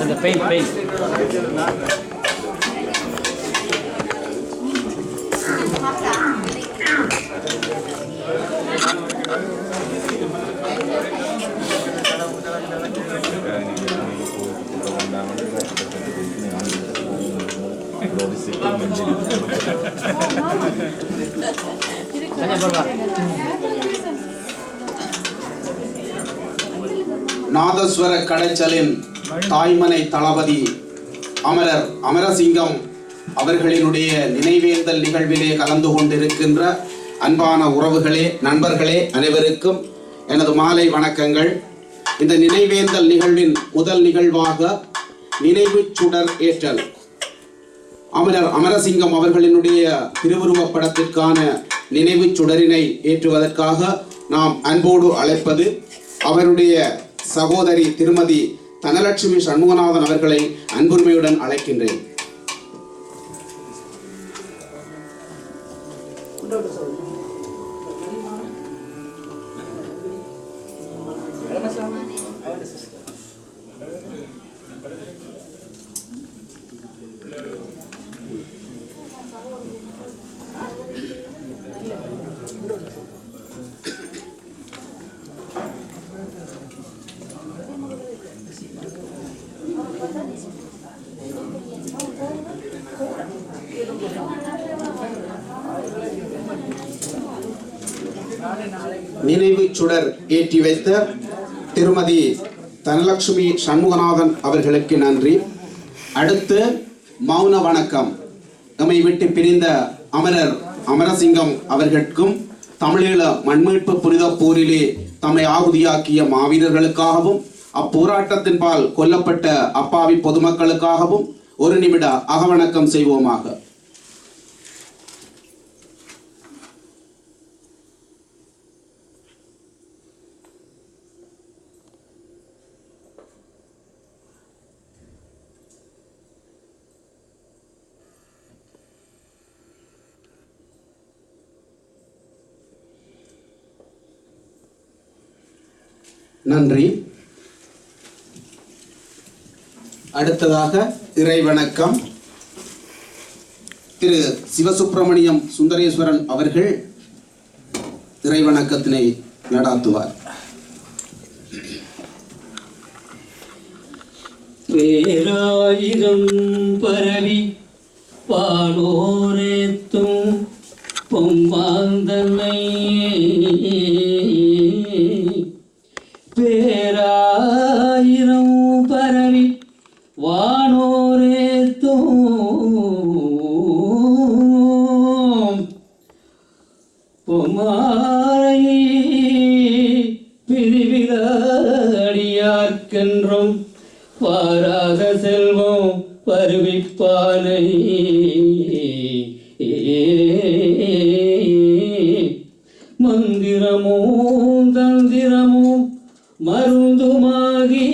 அந்த பெயிண்ட் நாதஸ்வர கடைச்சலின் தாய்மனை தளபதி அமரர் அமரசிங்கம் அவர்களினுடைய நினைவேந்தல் நிகழ்விலே கலந்து கொண்டிருக்கின்ற அன்பான உறவுகளே, நண்பர்களே அனைவருக்கும் எனது மாலை வணக்கங்கள். இந்த நினைவேந்தல் நிகழ்வின் முதல் நிகழ்வாக நினைவு சுடர் ஏற்றல் அமரர் அமரசிங்கம் அவர்களினுடைய திருவுருவப் படத்திற்கான நினைவு சுடரினை ஏற்றுவதற்காக நாம் அன்போடு அழைப்பது அவருடைய சகோதரி திருமதி தனலட்சுமி சண்முகநாதன் அவர்களை அன்புரிமையுடன் அழைக்கின்றேன். நினைவு சுடர் ஏற்றி வைத்த திருமதி தனலட்சுமி சண்முகநாதன் அவர்களுக்கு நன்றி. அடுத்து மௌன வணக்கம். நம்மை விட்டு பிரிந்த அமரர் அமரசிங்கம் அவர்களுக்கும் தமிழீழ மண்மீட்பு புனித போரிலே தம்மை ஆகுதியாக்கிய மாவீரர்களுக்காகவும் அப்போராட்டத்தின்பால் கொல்லப்பட்ட அப்பாவி பொதுமக்களுக்காகவும் ஒரு நிமிட அகவணக்கம் செய்வோமாக. நன்றி. அடுத்ததாக இறைவணக்கம். திரு சிவசுப்பிரமணியம் சுந்தரேஸ்வரன் அவர்கள் இறைவணக்கத்தினை நடாத்துவார். பேராயிரம் பரவி பாலோரேத்தும் பொம்மாந்தனை பேராயிரம் பரவி வானோரேத்தும் பொம்மாரை பிரிவிலடியார்க்கென்றும் பாராத செல்வம் பருவிப்பானை மந்திரமும் தந்திரமும் மருந்துமாகி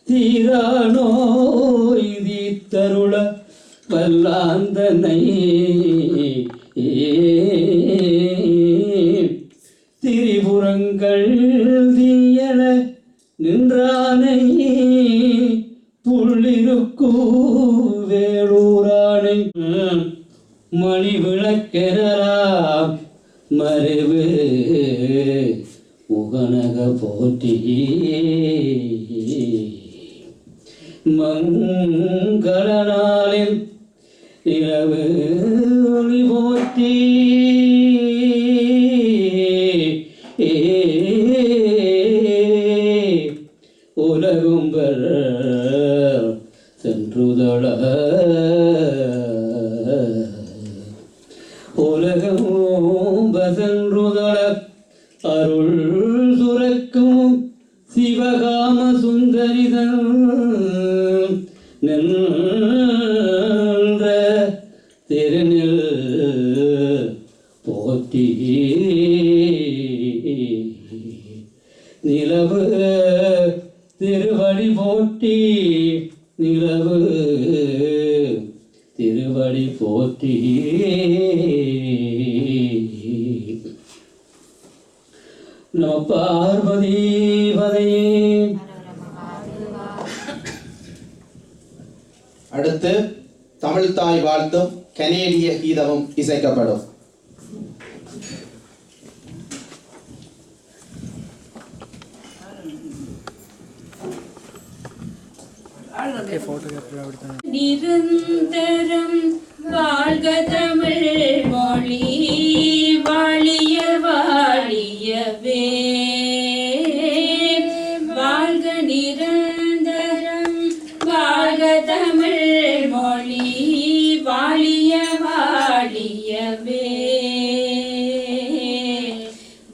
தீரானோய் தீத்தருள வல்லாந்தனை திரிபுரங்கள் தீயன நின்றானை புள்ளிருக்கு வேளூரானை மணி விளக்கெனலாம் மறைவு முகனக போற்றி மங்கள நாளில் இரவு ஒளி போற்றி உலகும்பர் சென்றுதள உலகம் சென்றுதள அருள் சுரக்கும் சிவகாம சுந்தரிதன் நின்ற திருநெல் போற்றி நிலவு திருவடி போற்றி நிலவு திருவடி போற்றி நம பார்வதி பதையே. அடுத்து தமிழ் தாய் வாழ்த்தும் கனேடிய கீதமும் இசைக்கப்படும். நிரந்தரம் வாழ்க தமிழ் மொழி வாழிய வாழியவே வாழ்க நிரந்தரம் வாழ்க தமிழ் மொழி வாழிய வாழியவே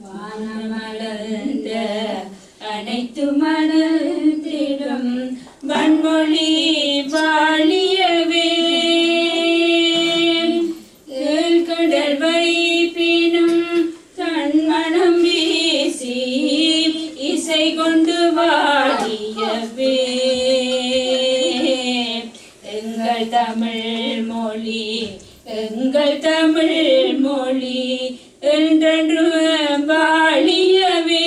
வானமளந்த அனைத்து மனத்திலும் வன்மொழி வாழியவே கடல் வைப்பினும் தன்மனம் வீசி இசை கொண்டு வாழியவே எங்கள் தமிழ் மொழி எங்கள் தமிழ் மொழி என்றென்று வாழியவே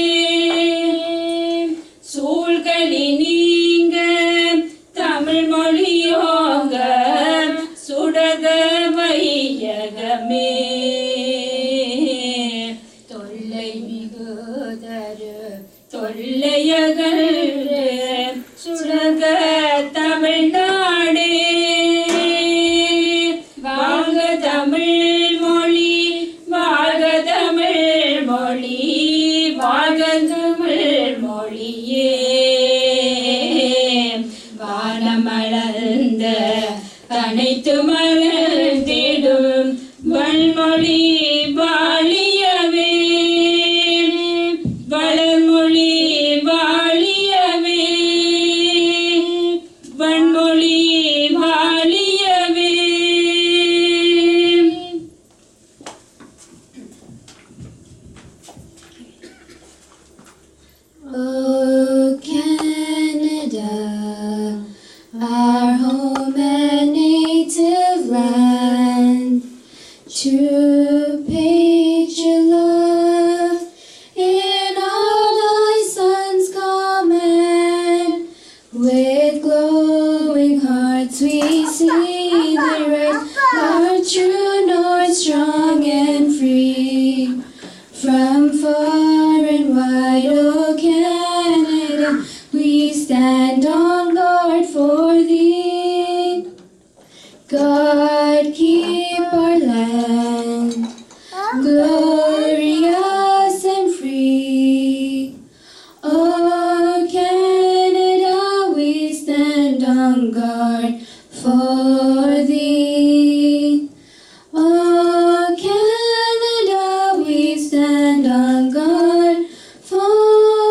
சூழ்களி நீங்க தமிழ் மொழியோங்க சுடக வையகமே தொல்லை மிகுதரு தொல்லையகல் சுடக தமிழ்நாடே வாழ்க தமிழ் மொழி வாழ்க தமிழ் மொழி வாழ்க தமிழ் மொழியே வானமளந்த அனைத்து மலர்ந்திடும் வன்மொழி வாழியவே வளர்மொழி வாழியவே வன்மொழி வாழியவே. Oh, Canada, our home and native land, true patriot love in all thy sons' command. With glowing hearts we see the rise, our true north strong and free. From far and wide, oh Canada, we stand on guard for thee. God keep our land glorious and free. Oh Canada, we stand on guard for thee. Oh Canada, we stand on guard for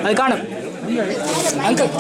அது காணும் uncle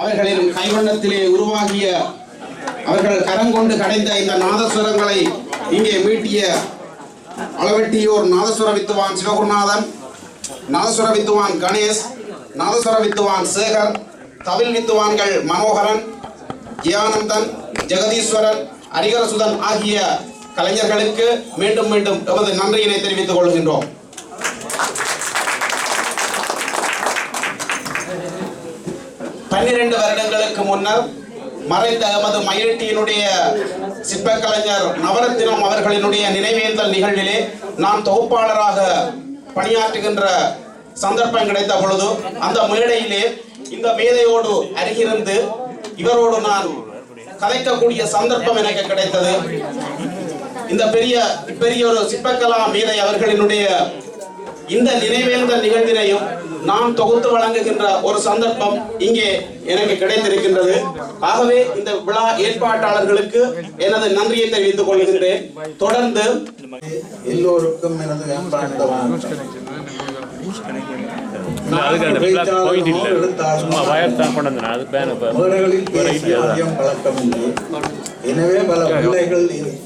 அவர்களின் கைவண்ணத்திலே உருவாகிய அவர்கள் கரங்கொண்டு கடைந்த இந்த நாதஸ்வரங்களை இங்கே மீட்டிய அளவெட்டியோர் நாதஸ்வர வித்துவான் சிவகுருநாதன், நாதஸ்வர வித்துவான் கணேஷ், நாதஸ்வர வித்துவான் சேகர், தவில் வித்துவான்கள் மனோகரன், ஜியானந்தன், ஜெகதீஸ்வரன், அரிகரசுதன் ஆகிய கலைஞர்களுக்கு மீண்டும் மீண்டும் எமது நன்றியினை தெரிவித்துக் கொள்கின்றோம். பன்னிரண்டு வருடங்களுக்கு முன்னர் மறைந்த எமது மயிலட்டியினுடைய சிற்பக்கலைஞர் நவரத்தினம் அவர்களினுடைய நினைவேந்தல் நிகழ்விலே நான் தொகுப்பாளராக பணியாற்றுகின்ற சந்தர்ப்பம் கிடைத்த பொழுது அந்த மேடையிலே இந்த மேதையோடு அருகிருந்து இவரோடு நான் கலைக்கக்கூடிய சந்தர்ப்பம் எனக்கு கிடைத்தது. இந்த பெரிய ஒரு சிற்பக்கலா மேதை அவர்களினுடைய இந்த நினைவேந்தல் நிகழ்வினையும் நாம் தொகுத்து வழங்குகின்ற ஒரு சந்தர்ப்பம் இங்கே எனக்கு கிடைத்திருக்கின்றது. ஆகவே இந்த விழா ஏற்பாட்டாளர்களுக்கு எனது நன்றியை தெரிவித்துக் கொள்கின்றேன். தொடர்ந்து எல்லோருக்கும் எனது எனவே பல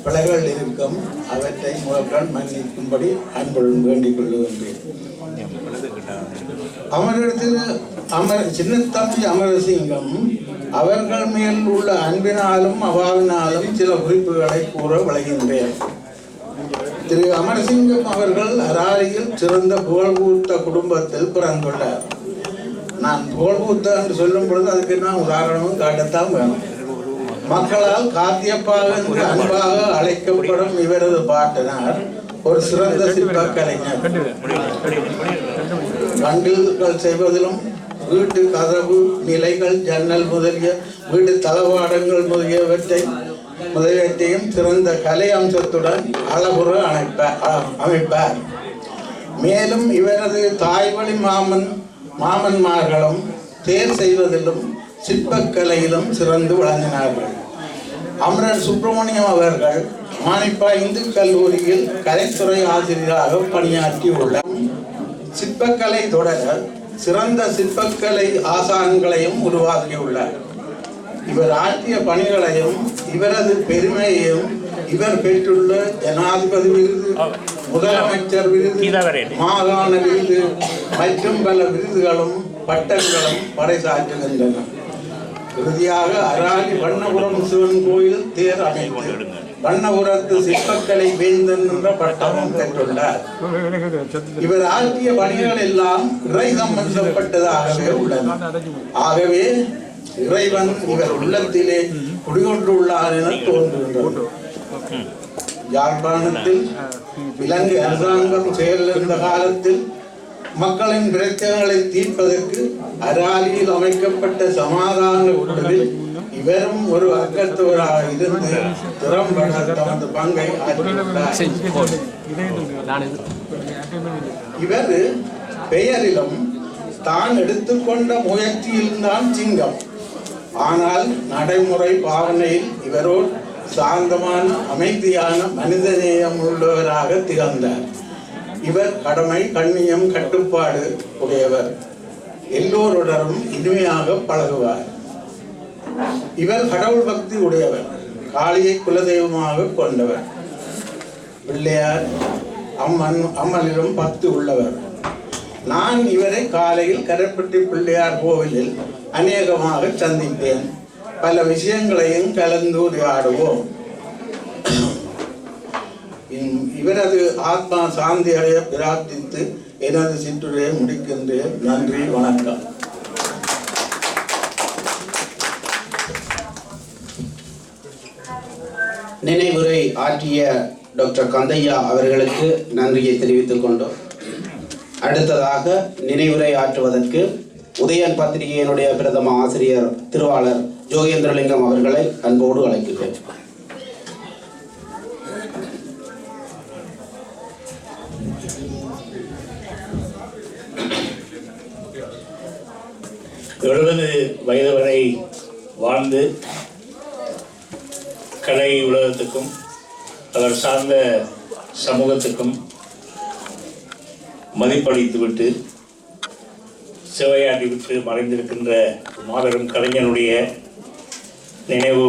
பிழைகள் இருக்கும், அவற்றை முதற்கண் மன்னிக்கும்படி அன்புடன் வேண்டிக் கொள்ளுகின்றேன். சின்னத்தம்பி அமரசிங்கம் அவர்கள் மேல் உள்ள அன்பினாலும் அவாவினாலும் சில குறிப்புகளை கூற விளைகின்றேன். திரு அமரசிங்கம் அவர்கள் அராரியில் சிறந்த புகழ்பூத்த குடும்பத்தில் பிறந்துள்ளார். நான் புகழ்பூத்த என்று சொல்லும் பொழுது அதுக்கு நான் உதாரணமும் காட்டத்தான் வேணும். மக்களால் காத்தியப்பாக என்று அன்பாக அழைக்கப்படும் இவரது பாட்டனார் ஒரு சிறந்த சிற்ப கலைஞர். கண்டில்கள் செய்வதிலும் வீட்டு கதவு நிலைகள் ஜன்னல் முதலிய வீட்டு தளவாடங்கள் முதலியவற்றையும் சிறந்த கலை அம்சத்துடன் அளவுற அமைப்பார். மேலும் இவரது தாய்வழி மாமன்மார்களும் தேர் செய்வதிலும் சிற்பக்கலையிலும் சிறந்து விளங்கினார்கள். அமரர் சுப்பிரமணியம் அவர்கள் மானிப்பா இந்து கல்லூரியில் கலைத்துறை ஆசிரியராக பணியாற்றி உள்ளார். சிற்பக்கலை தொடர சிறந்த சிற்பக்கலை ஆசான்களையும் உருவாக்கியுள்ளார். இவர் ஆற்றிய பணிகளையும் இவரது பெருமையையும் இவர் பெற்றுள்ள ஜனாதிபதி விருது, முதலமைச்சர் விருது, மாகாண விருது மற்றும் பல விருதுகளும் பட்டங்களும் பறைசாற்றுகின்றன. இறுதியாக அராலி வண்ணபுரம் சிவன் கோயில் தேர் அமைத்து வண்ணபுரத்து சிற்பக்கலை வேந்தன் என்ற பட்டமும் பெற்றுள்ளார். இவர் ஆற்றிய பணிகள் எல்லாம் இறை சம்பந்தப்பட்டதாகவே உள்ளன. ஆகவே இறைவன் இவர் உள்ளத்திலே குடிகொண்டுள்ளார் என தோன்றுகின்றது. யாழ்ப்பாணத்தில் இலங்கை அரசாங்கம் செயலிழந்த காலத்தில் மக்களின் பிரச்சனைகளை தீர்ப்பதற்கு அராலியில் அமைக்கப்பட்ட சமாதான குழுவில் இவரும் ஒரு அக்கத்தவராக இருந்து திறம்பட தமது பங்கை ஆற்றியுள்ளார். இவர் பெயரிலும் தான் எடுத்துக்கொண்ட முயற்சியில்தான் சிங்கம். ஆனால் நடைமுறை பாவனையில் இவரோ சாந்தமான அமைதியான மனிதநேயம் உள்ளவராக திகழ்ந்தார். இவர் கடமை, கண்ணியம், கட்டுப்பாடு உடையவர். எல்லோருடனும் இனிமையாக பழகுவார். இவர் கடவுள் பக்தி உடையவர். காளியை குலதெய்வமாக கொண்டவர். பிள்ளையார் அம்மனிலும் பக்தி உள்ளவர். நான் இவரை காலையில் கரைப்பட்டி பிள்ளையார் கோவிலில் அநேகமாக சந்திப்பேன். பல விஷயங்களையும் கலந்துரையாடுவோம். இவரது ஆத்மா சாந்தி அடைய பிரார்த்தித்து எனது சிற்றுரையை முடிக்கின்றேன். நன்றி, வணக்கம். நினைவுரை ஆற்றிய டாக்டர் கந்தையா அவர்களுக்கு நன்றியை தெரிவித்துக் கொண்டோம். அடுத்ததாக நினைவுரை ஆற்றுவதற்கு உதயன் பத்திரிகையினுடைய பிரதம ஆசிரியர் திருவாளர் ஜோகேந்திரலிங்கம் அவர்களை அன்போடு அழைக்கிறேன். வயது வரை வாழ்ந்து கலை உலகத்துக்கும் அவர் சார்ந்த சமூகத்துக்கும் மதிப்பளித்துவிட்டு சேவையாற்றிவிட்டு மறைந்திருக்கின்ற மாபெரும் கலைஞனுடைய நினைவு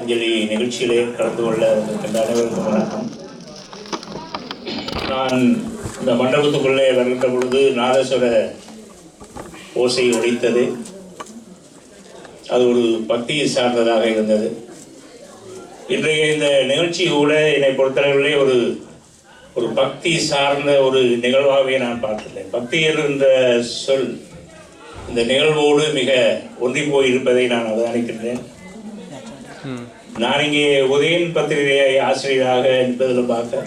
அஞ்சலி நிகழ்ச்சியிலே கலந்து கொள்ள வந்திருக்கின்ற அனைவருக்கும் வணக்கம். நான் இந்த மண்டபத்துக்குள்ளே வருகின்ற பொழுது நாதஸ்வர ஓசை ஒலித்தது. அது ஒரு பக்தியை சார்ந்ததாக இருந்தது. இன்றைய இந்த நிகழ்ச்சி கூட என்னை பொறுத்தளவிலே ஒரு பக்தி சார்ந்த ஒரு நிகழ்வாகவே நான் பார்த்துள்ளேன். பக்தி என்ற சொல் இந்த நிகழ்வோடு மிக ஒன்றி போயிருப்பதை நான் அவதானிக்கின்றேன். நான் இங்கே உதயன் பத்திரிகை ஆசிரியராக என்பதில் பார்க்க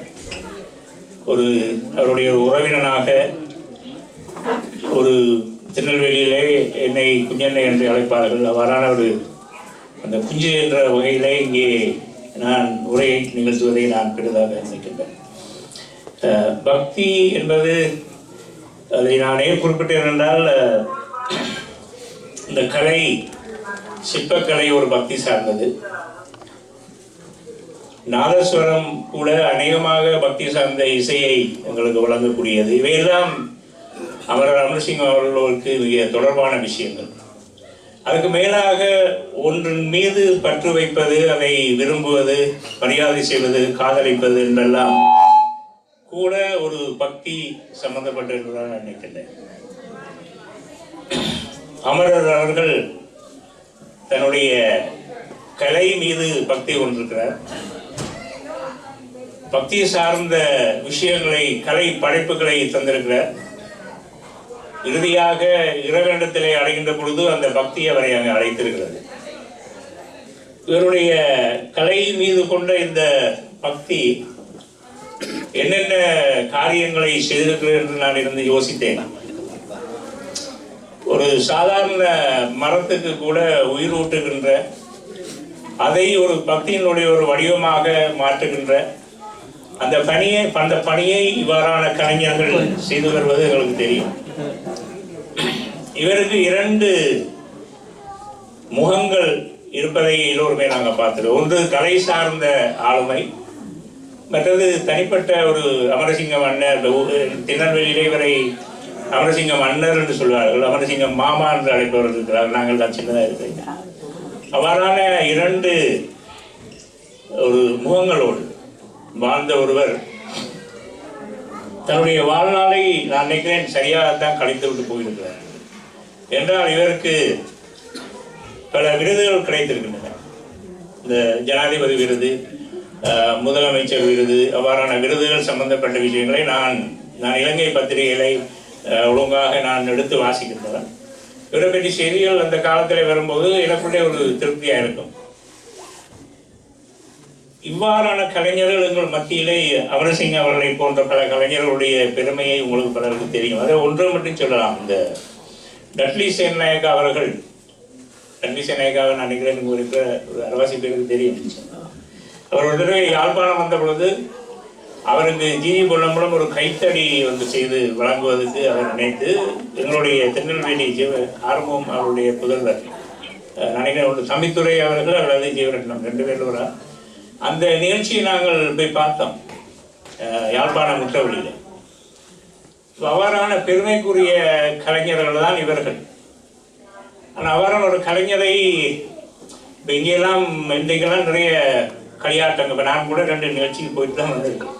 அவருடைய உறவினனாக ஒரு திருநெல்வேலியிலே என்னை குஞ்செண்ணை என்று அழைப்பார்கள். அவ்வாறான அந்த குஞ்சு என்ற வகையிலே இங்கே நான் உரையை நிகழ்த்துவதை நான் பெரிதாக நினைக்கின்றேன். பக்தி என்பது அதை நான் ஏன் குறிப்பிட்டேன் என்றால், இந்த கலை, சிற்பக்கலை ஒரு பக்தி சார்ந்தது. நாதஸ்வரம் கூட அநேகமாக பக்தி சார்ந்த இசையை எங்களுக்கு வழங்கக்கூடியது. இவையெல்லாம் அமரர் அமர்சிங்கம் அவர்களுக்கு மிக தொடர்பான விஷயங்கள். அதுக்கு மேலாக ஒன்றின் மீது பற்று வைப்பது, அதை விரும்புவது, மரியாதை செய்வது, காதலிப்பது என்றெல்லாம் கூட ஒரு பக்தி சம்பந்தப்பட்டிருக்கிறதாக நான் நினைக்கின்றேன். அமரர் அவர்கள் தன்னுடைய கலை மீது பக்தி கொண்டிருக்கிறார். பக்தி சார்ந்த விஷயங்களை, கலை படைப்புகளை தந்திருக்கிறார். இறுதியாக இறைவனிடத்திலே அடைகின்ற பொழுது அந்த பக்தி அவரை அங்கே அழைத்திருக்கிறது. இவருடைய கலை மீது கொண்ட இந்த பக்தி என்னென்ன காரியங்களை செய்திருக்கிறது என்று நான் இருந்து யோசித்தேன். ஒரு சாதாரண மரத்துக்கு கூட உயிர் ஊட்டுகின்ற, அதை ஒரு பக்தியினுடைய ஒரு வடிவமாக மாற்றுகின்ற அந்த பணியை இவ்வாறான கலைஞர்கள் செய்து வருவது எங்களுக்கு தெரியும். இவருக்கு 2 முகங்கள் இருப்பதை எல்லோருமே நாங்கள் பார்த்துருவோம். ஒன்று கலை சார்ந்த ஆளுமை, மற்றது தனிப்பட்ட ஒரு அமரசிங்கம் அண்ணர். திருநெல்வேலியிலே இவரை அமரசிங்கம் அண்ணர் என்று சொல்வார்கள், அமரசிங்கம் மாமா என்று அழைப்பவர்கள் இருக்கிறார்கள். நாங்கள் தான் சின்னதாக இருக்கிறீங்க. அவ்வாறான 2 ஒரு முகங்களோடு வாழ்ந்த ஒருவர் தன்னுடைய வாழ்நாளை நான் நினைக்கிறேன் சரியாகத்தான் கழித்து விட்டு போயிருக்கிறார். என்றால் இவருக்கு பல விருதுகள் கிடைத்திருக்கின்றன. இந்த ஜனாதிபதி விருது, முதலமைச்சர் விருது, அவ்வாறான விருதுகள் சம்பந்தப்பட்ட விஷயங்களை நான் இலங்கை பத்திரிகைகளை ஒழுங்காக நான் எடுத்து வாசிக்கின்றேன். இவரை பற்றி செய்திகள் அந்த காலத்தில் வரும்போது எனக்குள்ளே ஒரு திருப்தியாக இருக்கும். இவ்வாறான கலைஞர்கள் எங்கள் மத்தியிலே அமரசிங்க அவர்களை போன்ற பல கலைஞர்களுடைய பெருமையை உங்களுக்கு பலருக்கு தெரியும். அதை ஒன்று மட்டும் சொல்லலாம். இந்த டட்லி சேனநாயக்கா அவர்கள், டட்லி சேனநாயக்காவை நான் நினைக்கிறேன் இருக்கிற ஒரு அரவாசி பேருக்கு தெரியும். அவர் ஒரு தடவை யாழ்ப்பாணம் வந்த பொழுது அவருக்கு ஜிவி பொருள் மூலம் ஒரு கைத்தடி வந்து செய்து வழங்குவதற்கு அவர் நினைத்து எங்களுடைய திருநெல்வேலி ஆர்வம் அவருடைய புதல்வர் நினைக்கிறேன் ஒரு தம்பித்துறை அவர்கள் அல்லது ஜீவரட்னம் 2 பேர் அந்த நிகழ்ச்சியை நாங்கள் போய் பார்த்தோம் யாழ்ப்பாணம் முற்றவெளியில். அவ்வாறான பெருமைக்குரிய கலைஞர்கள் தான் இவர்கள். ஆனால் அவ்வாறான ஒரு கலைஞரை இப்போ இங்கெல்லாம் இன்றைக்கெல்லாம் நிறைய களியாட்டங்கள், இப்போ நான் கூட 2 நிகழ்ச்சிக்கு போயிட்டு தான் வந்திருக்கேன்.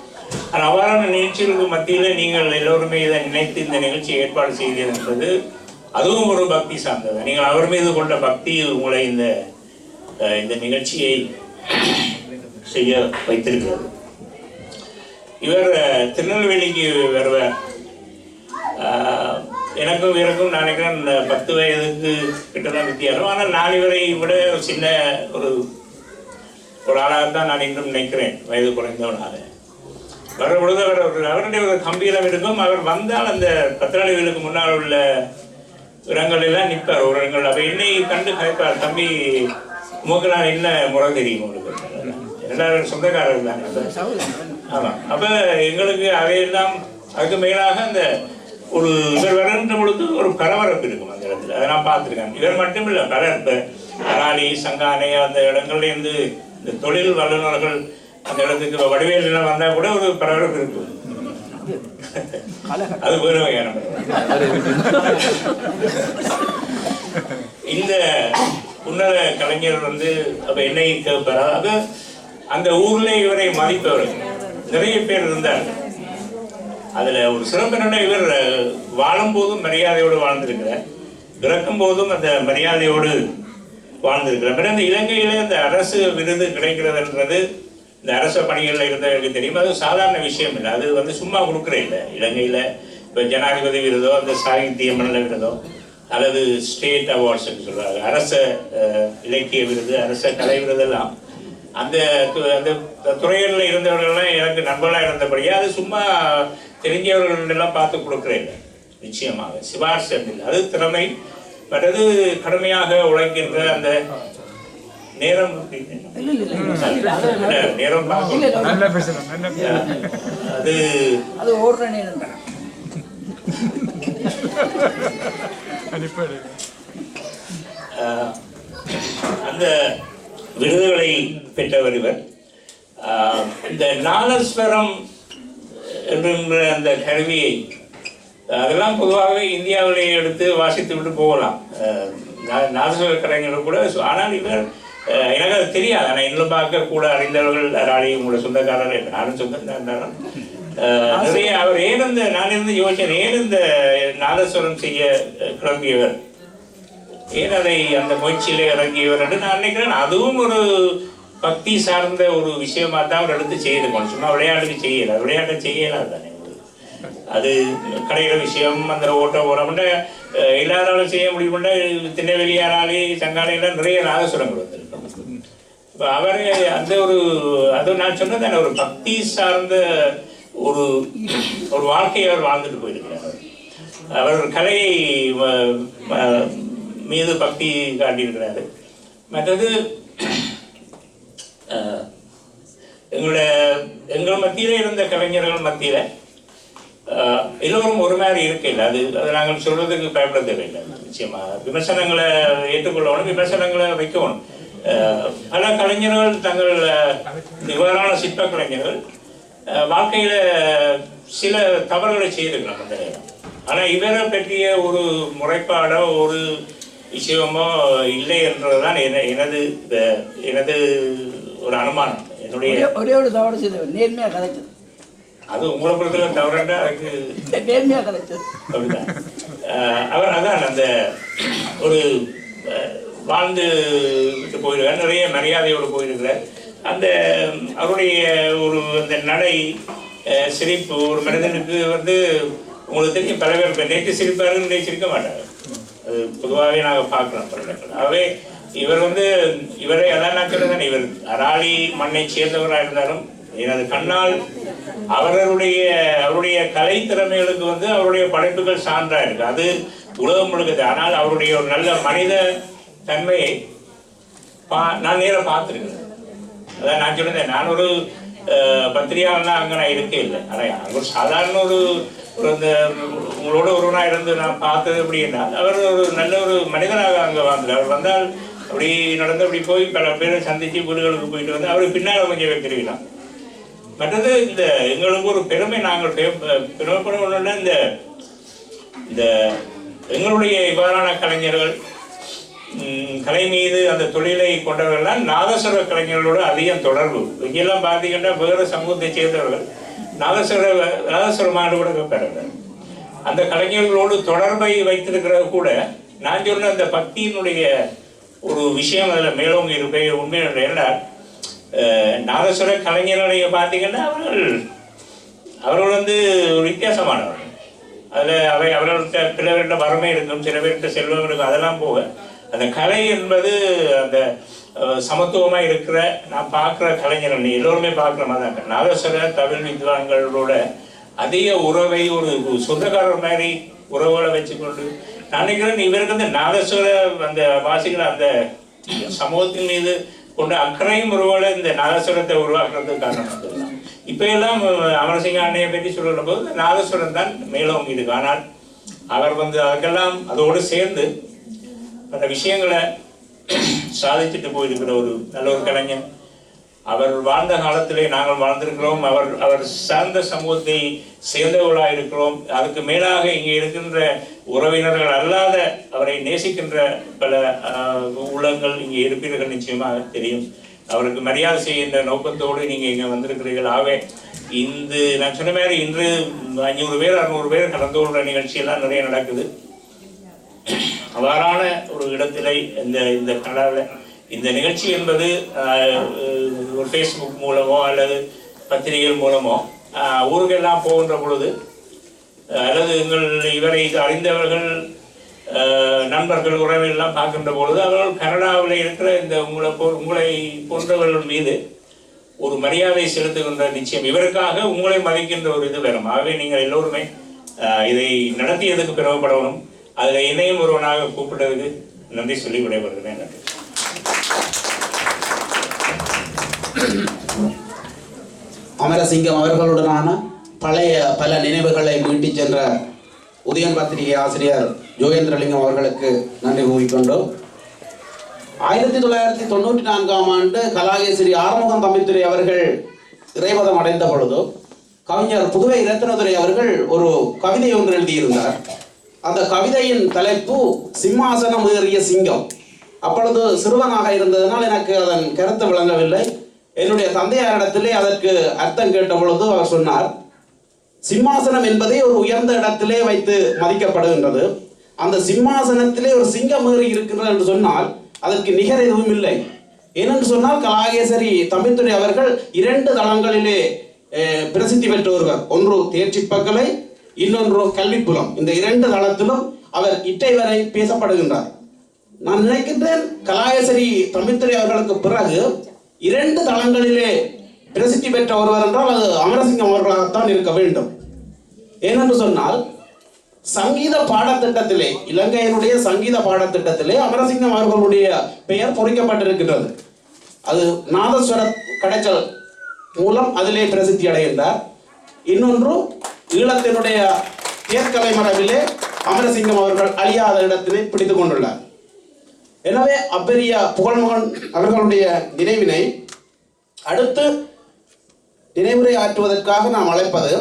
ஆனால் அவ்வாறான நிகழ்ச்சிகளுக்கு மத்தியில் நீங்கள் எல்லோருமே இதை நினைத்து இந்த நிகழ்ச்சியை ஏற்பாடு செய்தது என்பது அதுவும் ஒரு பக்தி சார்ந்தது. நீங்கள் அவர் மீது கொண்ட பக்தி உங்களை இந்த நிகழ்ச்சியை செய்ய வைத்திருக்கிறது. இவர் திருநெல்வேலிக்கு வருவார். எனக்கும் இவருக்கும் நினைக்கிறேன் 10 வயதுக்கு கிட்டதான் வித்தியாசம். ஆனால் நான் இவரை விட சின்ன ஒரு ஆளாகத்தான் நான் இன்னும் நினைக்கிறேன், வயது குறைந்தவனாக. வர பொழுது அவருடைய ஒரு கம்பீரம் இருக்கும். அவர் வந்தால் அந்த பத்திராளிகளுக்கு முன்னால் உள்ள இடங்கள் எல்லாம் நிற்பார். ஒரு இடங்கள் அப்போ என்னை கண்டு கதைப்பார், தம்பி உமக்கு நான் என்ன முறை தெரியும் உங்களுக்கு, எல்லாரும் சொந்தக்காரர்கள் தானே. ஆமாம், அப்போ எங்களுக்கு அதையெல்லாம் அதுக்கு மேலாக அந்த ஒரு இவர் வருகின்ற பொழுது ஒரு பரபரப்பு இருக்கும் அந்த இடத்துல. அதை நான் பார்த்துருக்கேன். இவர் மட்டும் இல்லை, பரபரப்பு கராலி சங்கானை அந்த இடங்கள்லேருந்து இந்த தொழில் வல்லுநர்கள் அந்த இடத்துக்கு வடிவேல் வந்தால் கூட ஒரு பரபரப்பு இருக்கும். அது வேறு வகையான இந்த உன்னத கலைஞர் வந்து அப்போ என்னை கேட்பார். அது அந்த ஊர்ல இவரை மதிப்பவர்கள் நிறைய பேர் இருந்தார்கள். அதுல ஒரு சிறப்பு என்னன்னா, இவர் வாழும் போதும் மரியாதையோடு வாழ்ந்திருக்கிறார், இறக்கும் போதும் அந்த மரியாதையோடு வாழ்ந்திருக்கிறார். அந்த இலங்கையில இந்த அரசு விருது கிடைக்கிறதுன்றது இந்த அரச பணிகளில் இருந்தவர்களுக்கு தெரியும். அது சாதாரண விஷயம் இல்லை. அது வந்து சும்மா கொடுக்குறே இல்லை. இலங்கையில் இப்போ ஜனாதிபதி விருதோ, அந்த சாகித்ய மண்டல விருதோ, அல்லது ஸ்டேட் அவார்ட்ஸ்ன்னு சொல்கிறாங்க, அரச இலக்கிய விருது, அரச கலை விருதெல்லாம் அந்த அந்த துறைகளில் இருந்தவர்கள்லாம் எனக்கு நண்பர்களாக இருந்தபடியே அது சும்மா தெரிஞ்சவர்களெல்லாம் பார்த்து கொடுக்குறேன். நிச்சயமாக சிபாரிசு இல்லை, அது திறமை. மற்றது கடுமையாக உழைக்கின்ற அந்த நேரம் நேரம் அது ஓடுற நேரம் தான். அந்த விருதுகளை பெற்றவர் இவர். இந்த நாலஸ்வரம் என்கின்ற அந்த கருவியை அதெல்லாம் பொதுவாக இந்தியாவிலே எடுத்து வாசித்து விட்டு போகலாம் நாதஸ்வர கலைஞர்கள் கூட. ஆனால் இவர் எனக்கு அது தெரியாது. ஆனால் இன்னும் பார்க்க கூட அறிந்தவர்கள் அராளி உங்களோட சொந்தக்காரர்கள், நானும் சொந்தக்காரன் நிறைய. அவர் ஏன் இந்த நான் இருந்து யோசிச்சேன், ஏன் இந்த நாதஸ்வரம் செய்ய கிளம்பியவர், ஏன் அதை அந்த முயற்சியிலே இறங்கியவர் என்று நான் நினைக்கிறேன். அதுவும் ஒரு பக்தி சார்ந்த ஒரு விஷயமா தான் அவர் எடுத்து செய்திருக்கணும். சும்மா விளையாட்டுக்கு செய்யலை, விளையாட்டை செய்யலாம் தானே. அது கடையிற விஷயம், அந்த ஓட்ட ஓடம்னா எல்லாராலும் செய்ய முடியும்னா திருநெல்வேலியாராலே சங்காலையெல்லாம் நிறைய நாதஸ்வரங்கள் வந்திருக்கும். இப்போ அவர் அந்த அது நான் சொன்னதான ஒரு பக்தி சார்ந்த ஒரு வாழ்க்கையை அவர் வாழ்ந்துட்டு போயிருக்கிறார். அவர் கலையை மீது பக்தி காட்டியிருக்கிறாரு. மற்றது எங்கள் மத்தியில் இருந்த கலைஞர்கள் மத்தியில் எல்லோரும் ஒரு மாதிரி இருக்கையில் அது நாங்கள் சொல்றதுக்கு பயப்பட தேவையில்லை. நிச்சயமா விமர்சனங்களை ஏற்றுக்கொள்ளணும், விமர்சனங்களை வைக்கணும். பல கலைஞர்கள் தங்கள் இவ்வாறான சிற்ப கலைஞர்கள் வாழ்க்கையில சில தவறுகளை செய்திருக்கலாம் அந்த நேரம். ஆனால் இவரை பற்றிய ஒரு முறைப்பாடோ ஒரு விஷயமோ இல்லை என்றதுதான் எனது ஒரு அனுமானம். என்னுடைய ஒரே ஒரு தவறு செய்தவர் நேர்மையாக கதைச்சது. அது உங்களை பொறுத்தவரை தவறுண்டா அதுக்கு நேர்மையாக கதைச்சது அப்படிதான். அவர் அதான் அந்த ஒரு வாழ்ந்து விட்டு போயிருக்கார், நிறைய மரியாதையோடு போயிருக்கிறார். அந்த அவருடைய அந்த நடை சிரிப்பு ஒரு மனிதனுக்கு உங்களுக்கு தெரியும். பல பேர் நேற்று சிரிப்பாரு, இன்றைக்கு சிரிக்க மாட்டாங்க. அது பொதுவாகவே நாங்கள் பார்க்குறோம் பல இடங்கள். ஆகவே இவர் இவரை அதான் நான் சொல்லுறேன், இவர் அராளி மண்ணை சேர்ந்தவராக இருந்தாலும் எனது கண்ணால் அவருடைய கலை திறமைகளுக்கு அவருடைய படைப்புகள் சான்றா இருக்கு. அது உலகம் முழுக்குது. ஆனால் அவருடைய ஒரு நல்ல மனித தன்மையை நான் நேராக பார்த்துருக்கேன். அதான் நான் சொல்லுறேன், நான் ஒரு பத்திரிகையாளர்லாம் அங்கே நான் இருக்கே இல்லை. ஆனால் அங்கே ஒரு சாதாரண ஒரு இந்த உங்களோட ஒருவனாக இருந்து நான் பார்த்தது அப்படின்னா அவர் ஒரு நல்ல ஒரு மனிதனாக அங்கே வாழ்ந்தார். அவர் வந்தால் அப்படி நடந்து அப்படி போய் பல பேரை சந்தித்து வீடுகளுக்கு போயிட்டு வந்து அவர் பின்னால் கொஞ்சம் வைக்கிறீங்களாம். மற்றது இந்த எங்களுக்கு ஒரு பெருமை, நாங்கள் பெருமைப்படணும்னா இந்த எங்களுடைய இவ்வாறான கலைஞர்கள் கலை மீது அந்த தொழிலை கொண்டவர்கள்லாம் நாதஸ்வர கலைஞர்களோட அதிகம் தொடர்பு. இங்கெல்லாம் பார்த்தீங்கன்னா வேறு சமூகத்தை சேர்ந்தவர்கள் நாதஸ்வரமானு கூட பெறாங்க. அந்த கலைஞர்களோடு தொடர்பை வைத்திருக்கிறது கூட நான் சொன்ன அந்த பக்தியினுடைய ஒரு விஷயம் அதில் மேலோங்கி இருப்பே உண்மையில. ஏன்னா நாதஸ்வர கலைஞர்களை பார்த்தீங்கன்னா அவர்கள் வந்து ஒரு வித்தியாசமானவர்கள். அதில் அவர்கள்ட்ட சில பேர்கிட்ட வறுமை இருக்கும், சில பேர்கிட்ட செல்வம் இருக்கும். அதெல்லாம் போக அந்த கலை என்பது அந்த சமத்துவமாக இருக்கிற நான் பார்க்குற கலைஞர்கள் எல்லோருமே பார்க்குற மாதிரி தான். நாதஸ்வர தமிழ் வித்வான்களோட அதிக உறவை ஒரு சொந்தக்காரர் மாதிரி உறவுகளை வச்சுக்கொண்டு நான் நினைக்கிறேன் இவருக்கு அந்த நாதஸ்வர அந்த வாசிகள் அந்த சமூகத்தின் மீது கொண்ட அக்கறையும் ஒருவேளை இந்த நாதஸ்வரத்தை உருவாக்குறதுக்கு காரணம். இப்போ எல்லாம் அமரசிங்க அண்ணையை பற்றி சொல்லுற போது நாதஸ்வரம் தான் மேலோங்கி இருக்கு. ஆனால் அவர் வந்து அதுக்கெல்லாம் அதோடு சேர்ந்து அந்த விஷயங்களை சாதிச்சுட்டு போயிருக்கிற ஒரு நல்ல ஒரு கலைஞன். அவர் வாழ்ந்த காலத்திலே நாங்கள் வாழ்ந்திருக்கிறோம். அவர் சார்ந்த சமூகத்தை சேர்ந்தவர்களாக இருக்கிறோம். அதுக்கு மேலாக இங்கே இருக்கின்ற உறவினர்கள் அல்லாத அவரை நேசிக்கின்ற பல உள்ளங்கள் இங்கே இருப்பீர்கள், நிச்சயமாக தெரியும். அவருக்கு மரியாதை செய்கின்ற நோக்கத்தோடு நீங்கள் இங்கே வந்திருக்கிறீர்கள். ஆகவே நான் சொன்ன மாதிரி இன்று 500 பேர் 600 பேர் கலந்து கொள்கிற நிகழ்ச்சியெல்லாம் நிறைய நடக்குது. அவ்வாறான ஒரு இடத்திலே இந்த கனடாவில் இந்த நிகழ்ச்சி என்பது ஒரு ஃபேஸ்புக் மூலமோ அல்லது பத்திரிகைகள் மூலமோ ஊருக்கெல்லாம் போகின்ற பொழுது அல்லது இவரை அறிந்தவர்கள் நண்பர்கள் உறவுகள்லாம் பார்க்கின்ற பொழுது அவர்கள் கனடாவில் இருக்கிற இந்த உங்களை போன்றவர்கள் மீது ஒரு மரியாதை செலுத்துகின்ற நிச்சயம் இவருக்காக உங்களை மதிக்கின்ற ஒரு இது வரும். ஆகவே நீங்கள் எல்லோருமே இதை நடத்தியதுக்கு பெருமைப்படணும். அதில் என்னையும் ஒருவனாக கூப்பிட்டதுக்கு நன்றி சொல்லி விடைபெறுகிறேன். நன்றி. அமரசிங்கம் அவர்களுடனான பழைய பல நினைவுகளை மீட்டிச் சென்ற உதயன் பத்திரிகை ஆசிரியர் ஜோகேந்திரலிங்கம் அவர்களுக்கு நன்றி கூறிக்கொண்டோம். 1994ஆம் ஆண்டு கலாகேசரி ஆறுமுகம் தம்பித்துறை அவர்கள் இறைவதம் அடைந்த பொழுது கவிஞர் புதுவை ரத்னதுரை அவர்கள் ஒரு கவிதை ஒன்று எழுதியிருந்தார். அந்த கவிதையின் தலைப்பு சிம்மாசனம் ஏறிய சிங்கம். அப்பொழுது சிறுவனாக இருந்ததனால் எனக்கு அதன் கருத்து விளங்கவில்லை. என்னுடைய தந்தையாரிடத்திலே அதற்கு அர்த்தம் கேட்ட பொழுது அவர் சொன்னார், சிம்மாசனம் என்பதை ஒரு உயர்ந்த இடத்திலே வைத்து மதிக்கப்படுகின்றது. அந்த சிம்மாசனத்திலே ஒரு சிங்கம் ஏறி இருக்கிறது என்று சொன்னால் அதற்கு நிகர் எதுவும் இல்லை. ஏனென்று சொன்னால் கலாகேசரி தம்பித்துறை அவர்கள் 2 தளங்களிலே பிரசித்தி பெற்ற ஒருவர். ஒன்று தேர்ச்சிப்பக்கலை, இன்னொன்று கல்விப்புலம். இந்த 2 தளத்திலும் அவர் இட்டை வரை பேசப்படுகின்றார். நான் நினைக்கின்றேன் கலாகேசரி தம்பித்துறை அவர்களுக்கு பிறகு 2 தளங்களிலே பிரசித்தி பெற்ற ஒருவர் என்றால் அது அமரசிங்கம் அவர்களாகத்தான் இருக்க வேண்டும். ஏனென்று சொன்னால் சங்கீத பாடத்திட்டத்திலே, இலங்கையினுடைய சங்கீத பாடத்திட்டத்திலே அமரசிங்கம் அவர்களுடைய பெயர் பொறிக்கப்பட்டிருக்கின்றது. அது நாதஸ்வர கடைச்சல் மூலம் அதிலே பிரசித்தி அடைகின்றார். இன்னொன்று ஈழத்தினுடைய தேர்கலை மரபிலே அமரசிங்கம் அவர்கள் அழியாத இடத்தினை பிடித்துக் கொண்டுள்ளார். எனவே அப்பெரிய புகழ்மகன் அவர்களுடைய நினைவினை அடுத்து நினைவுரை ஆற்றுவதற்காக நாம் அழைப்பது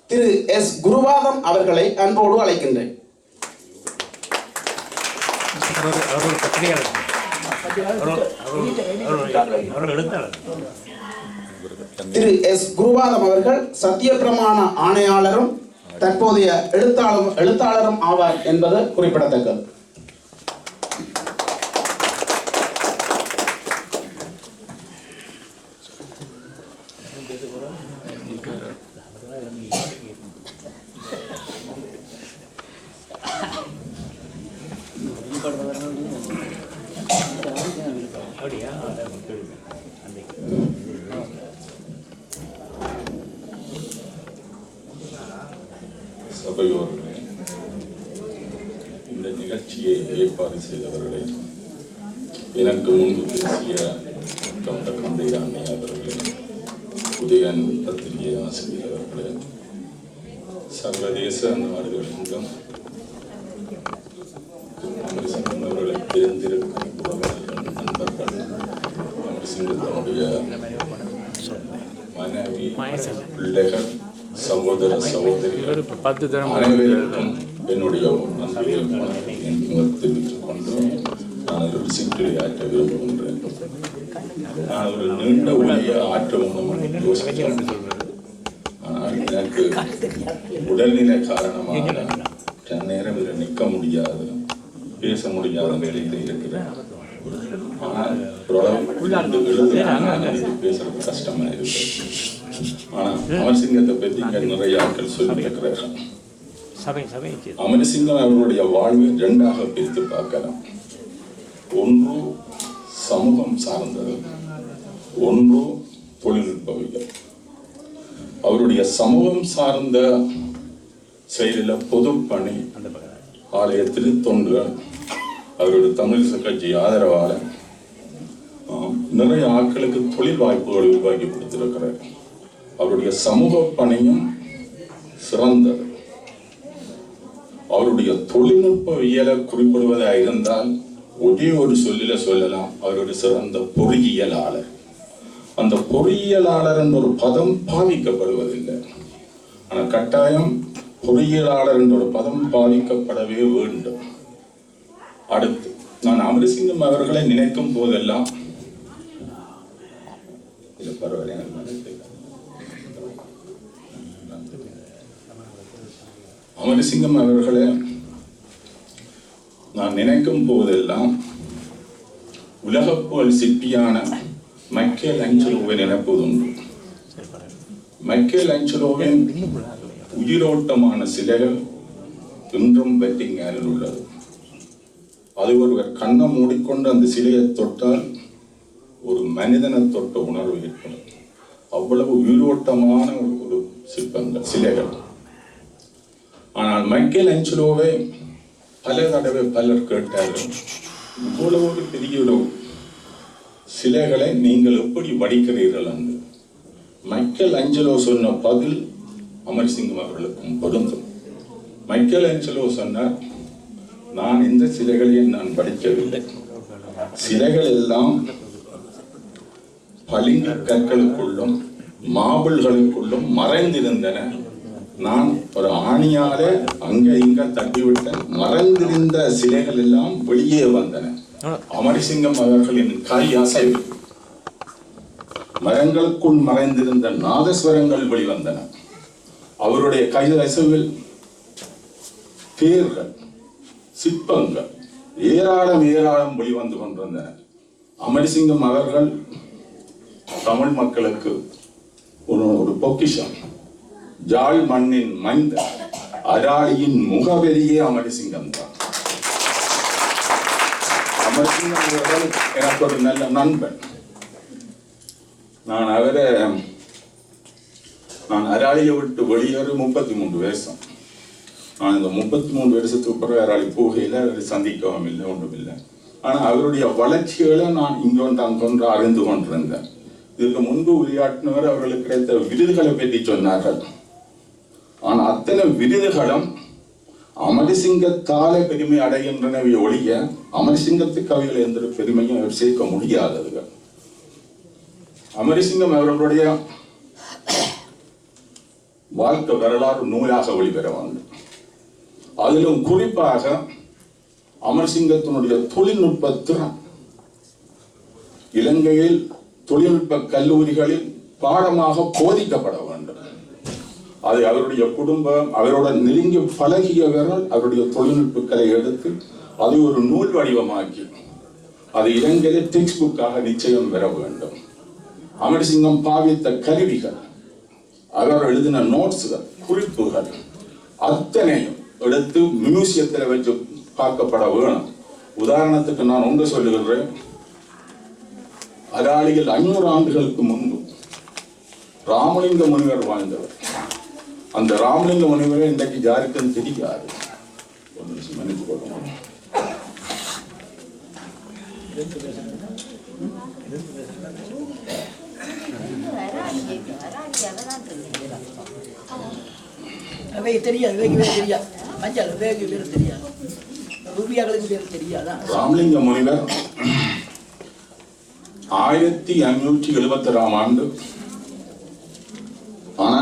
திரு எஸ் குருவாதம் அவர்களை அன்போடு அழைக்கின்றேன். திரு எஸ் குருவாதம் அவர்கள் சத்தியப்பிரமாண ஆணையாளரும் தற்போதைய எழுத்தாளரும் ஆவார் என்பது குறிப்பிடத்தக்கது. சபையோர்களே, இந்த நிகழ்ச்சியை ஏற்பாடு செய்தவர்களை, எனக்கு முன்பு பேசிய டாக்டர் கந்தையா அண்ணையா அவர்களே, உதயன் பத்திரிகை ஆசிரியர் அவர்களே, சர்வதேச நாடுகளெங்கும் அமரசிங்கம் அவர்களை தெரிந்திருக்கும் உறவினர்கள், நண்பர்கள், அமரசிங்கத்தினுடைய மனைவி, பிள்ளைகள், சகோதர சகோதரிகள் அனைவருக்கும் என்னுடைய நன்றியை தெரிவித்துக் கொண்டு நான் ஒரு சிற்றுரை ஆற்ற விரும்புகின்றேன். நான் ஒரு நீண்ட ஒளிய ஆற்ற வேண்டும் யோசிக்கிறேன். ஆனால் எனக்கு உடல்நிலை காரணமாக நேரம் இதில் நிற்க முடியாது, பேச முடியாத நிலையில் இருக்கிறேன். ஆனால் பேசுறது கஷ்டமா இருக்கு. ஆனால் அமரசிங்கத்தை பற்றி இங்க நிறைய ஆட்கள் சொல்லியிருக்கிறார்கள். அமரசிங்கம் அவர்களுடைய வாழ்வை இரண்டாக பிரித்து பார்க்கலாம். ஒன்று சமூகம் சார்ந்தது, ஒன்று தொழில்நுட்பவியல். அவருடைய சமூகம் சார்ந்த செயலில் பொதுப்பணி, ஆலயத்தில் தொண்டுகள், அவருடைய தமிழிசை கட்சி ஆதரவாளர், நிறைய ஆட்களுக்கு தொழில் வாய்ப்புகளை உருவாக்கி கொடுத்திருக்கிறார். அவருடைய சமூக பணியும் சிறந்தது. அவருடைய தொழில்நுட்பவியலை குறிப்பிடுவதாக இருந்தால் ஒரே ஒரு சொல்லில சொல்லலாம், அவருடைய சிறந்த பொறியியலாளர். அந்த பொறியியலாளர் என்ற ஒரு பதம் பாவிக்கப்படுவதில்லை, ஆனால் கட்டாயம் பொறியியலாளர் என்ற ஒரு பதம் பாவிக்கப்படவே வேண்டும். அடுத்து நான் அமரசிங்கம் அவர்களை நினைக்கும் போதெல்லாம் அமரசிங்கம் அவர்களை நான் நினைக்கும் போதெல்லாம் உலகப்புகழ் சிற்பியான மைக்கேல் ஆஞ்சலோவை நினைப்பதுண்டு. மைக்கேல் ஆஞ்சலோவின் உயிரோட்டமான சிலைகள் இன்றும் வெட்டிங்கானில் உள்ளது. அது ஒருவர் கண்ணை மூடிக்கொண்டு அந்த சிலையை தொட்டால் ஒரு மனிதனை தொட்ட உணர்வு ஏற்படும். அவ்வளவு உயிரோட்டமான ஒரு சிற்பங்கள், சிலைகள். ஆனால் மைக்கேல் ஆஞ்சலோவை பல தடவை பலர் கேட்டார்கள், இவ்வளவு ஒரு பெரிய ஒரு சிலைகளை நீங்கள் எப்படி வடிக்கிறீர்கள் என்று. மைக்கேல் ஆஞ்சலோ சொன்ன பதில் அமரசிங்கம் அவர்களுக்கும் பொருந்தும். மைக்கேல் ஆஞ்சலோ சொன்னார், நான் இந்த சிலைகளையும் நான் படிக்கவில்லை, சிலைகள் எல்லாம் பளிங்கு கற்களுக்குள்ளும் மாபிள்களுக்குள்ளும் மறைந்திருந்தன. நான் ஒரு ஆணியால அங்க இங்க தட்டிவிட்டேன், மறைந்திருந்த சிலைகள் எல்லாம் வெளியே வந்தன. அமரசிங்கம் அவர்களின் கை அசைவு, மரங்களுக்குள் மறைந்திருந்த நாதஸ்வரங்கள் வெளிவந்தன. அவருடைய கை அசைவில் பேர்கள், சிற்பங்கள் ஏராளம் வெளிவந்து கொண்டிருந்தன. அமரசிங்கம் அவர்கள் தமிழ் மக்களுக்கு ஒரு பொக்கிஷம். ஜாழ் மண்ணின் மைந்த அராளியின் முகவெறியே அமரசிங்கம் தான். அமரசிங்கம் அவர்கள் எனக்கு ஒரு நல்ல நண்பன். நான் அராளியை விட்டு வெளியேற 33 வருஷம். நான் இந்த 33 வருஷத்துக்கு பிறகு அராளி போகையில் அவரை சந்திக்கவும் இல்லை, ஒன்றும் இல்லை. ஆனால் அவருடைய வளர்ச்சிகளை நான் இங்கொன்று அறிந்து கொண்டிருந்தேன். இதற்கு முன்பு உரையாற்றினவர் அவர்களுக்கு கிடைத்த விருதுகளை பற்றி சொன்னார்கள். ஆனால் அத்தனை விருதுகளும் அமரசிங்கத்தால பெருமை அடைகின்றனவை ஒழிய அமரசிங்கத்து கவிகள் என்ற பெருமையும் அவர் சேர்க்க முடியாததுகள். அமரசிங்கம் அவர்களுடைய வாழ்க்கை வரலாறு நூலாக வெளிவர வேண்டும். அதிலும் குறிப்பாக அமரசிங்கத்தினுடைய தொழில்நுட்ப திறன் இலங்கையில் தொழில்நுட்ப கல்லூரிகளில் பாடமாக போதிக்கப்பட வேண்டும். அதை அவருடைய குடும்பம், அவரோட நெருங்கி பழகியவர்கள் அவருடைய தொழில்நுட்பங்களை எடுத்து அதை ஒரு நூல் வடிவமாக்கி அது இலங்கையில் டெக்ஸ்ட் புக்காக நிச்சயம் பெற வேண்டும். அமரசிங்கம் பாவித்த கருவிகள், அவர் எழுதின நோட்ஸ்கள், குறிப்புகள் அத்தனையும் எடுத்து மியூசியத்தில் வச்சு பார்க்கப்பட வேணும். உதாரணத்துக்கு நான் ஒன்று சொல்லுகிறேன். அராளியில் 500 ஆண்டுகளுக்கு முன்பு ராமலிங்க முனிவர் வாழ்ந்தவர். அந்த ராமலிங்க முனிவரை இன்றைக்கு யாருக்கும் தெரியாது. ஒரு நிமிஷம் மன்னித்து கொள்ளணும். அவை தெரியாது, வேகு வேறு தெரியாது, மஞ்சள் வேகு வேறு தெரியாது, ரூபியாக்களுக்கு வேறு தெரியாதான். ராமலிங்க முனிவர் 1571 ஆண்டு. ஆனா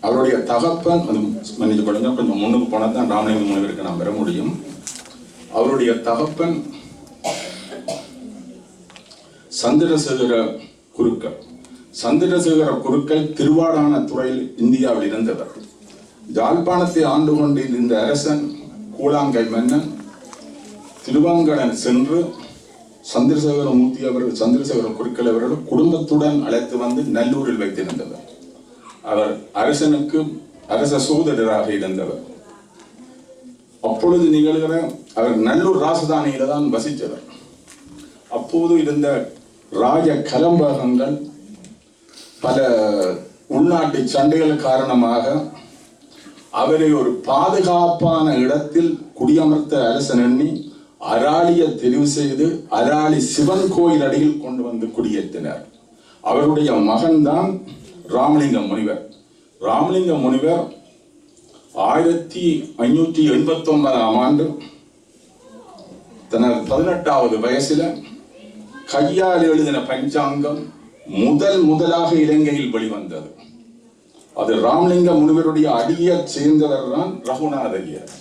அவருடைய தகப்பன், மன்னிச்சு படுங்க, கொஞ்சம் முன்னுக்கு போனா தான் ராமலிங்க முனிவருக்கு நான் பெற முடியும். அவருடைய தகப்பன் சந்திரசேகர குருக்கள். சந்திரசேகர குருக்கள் திருவாடான துறையில் இந்தியாவில் இருந்தவர். யாழ்ப்பாணத்தை ஆண்டு கொண்டிருந்த அரசன் கூழாங்கை மன்னன் திருவாங்கடன் சென்று சந்திரசேகர குருக்கள் அவர்கள் குடும்பத்துடன் அழைத்து வந்து நல்லூரில் வைத்திருந்தவர். அவர் அரசனுக்கு அரச சோதரராக இருந்தவர். அப்பொழுது நிகழ்கிற அவர் நல்லூர் ராசதானியில தான் வசித்தவர். அப்போது இருந்த ராஜ கலம்பகங்கள், பல உள்நாட்டு சண்டைகள் காரணமாக அவரை ஒரு பாதுகாப்பான இடத்தில் குடியமர்த்த அரசன் எண்ணி அராலியை தெரிவு செய்து அராலி சிவன் கோயில் அடியில் கொண்டு வந்து குடியேற்றினார். அவருடைய மகன்தான் ராமலிங்க முனிவர். ராமலிங்க முனிவர் 1589 ஆண்டு தனது 18வது வயசுல கையால் எழுதின பஞ்சாங்கம் முதலாக இலங்கையில் வெளிவந்தது. அது ராமலிங்க முனிவருடைய அடியை சேர்ந்தவர் தான் ரகுநாத ஐயர்.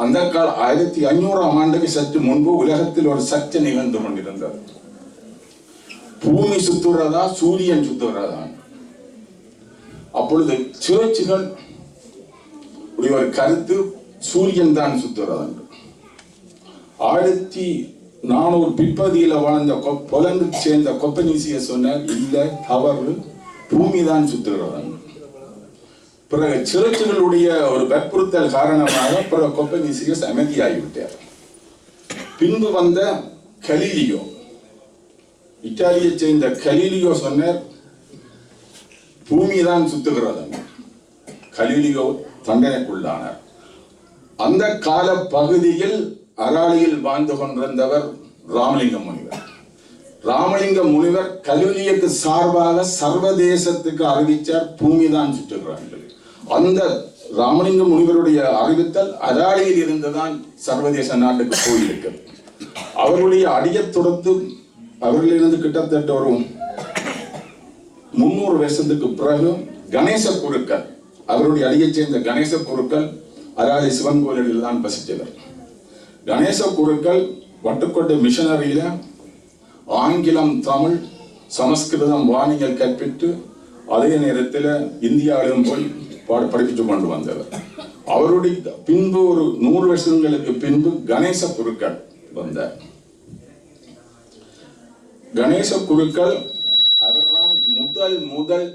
அந்த கால 1500 ஆண்டுக்கு சற்று முன்பு உலகத்தில் ஒரு சர்ச்சை நிகழ்ந்து கொண்டிருந்தது. பூமி சுத்துறதா சூரியன் சுத்துறதா? அப்பொழுது சேர்ச்சுகள் ஒரு கருத்து சூரியன் தான் சுத்துறதா. 1400 பிற்பகுதியில வாழ்ந்த பொலந்து சேர்ந்த கொப்பனீசிய சொன்னார், இல்ல தவறு, பூமி தான் சுத்துகிறதா. பிறகு சேர்ச்சுகளுடைய ஒரு வற்புறுத்தல் காரணமாக பிறகு கொப்பனீசியஸ் அமைதியாகிவிட்டார். பின்பு வந்த கலீலியோ, இத்தாலியை சேர்ந்த கலீலியோ சொன்னார், பூமி தான் சுத்துகிறது. கலீலியோ தண்டனைக்குள்ளானார். அந்த கால பகுதியில் அராலியில் வாழ்ந்து கொண்டிருந்தவர் ராமலிங்க முனிவர். ராமலிங்க முனிவர் கலீலியோக்கு சார்பாக சர்வதேசத்துக்கு அறிவித்தார், பூமி தான் சுற்றுகிறார்கள். அந்த ராமலிங்க முனிவருடைய அறிவித்தல் அராலியில் இருந்துதான் சர்வதேச நாட்டுக்கு போயிருக்கிறது. அவருடைய அடியை தொடர்ந்து அவர்களிருந்து கிட்டத்தட்ட ஒரு 300 வருஷத்துக்கு பிறகு கணேச குருக்கள், அவருடைய அடியை சேர்ந்த கணேச குருக்கள் அராலி சிவன் கோயிலில் தான் வசித்தவர். கணேச குருக்கள் வட்டுக்கோட்டை மிஷனரியில ஆங்கிலம், தமிழ், சமஸ்கிருதம், வானியல் கற்பித்து அதே நேரத்தில் இந்தியாவிலும் போய் படிப்பித்து கொண்டு வந்தவர். அவருடைய பின்பு ஒரு 100 வருஷங்களுக்கு பின்பு கணேச குருக்கள் வந்தார். கணேச குருக்கள் அவர்தான் முதல்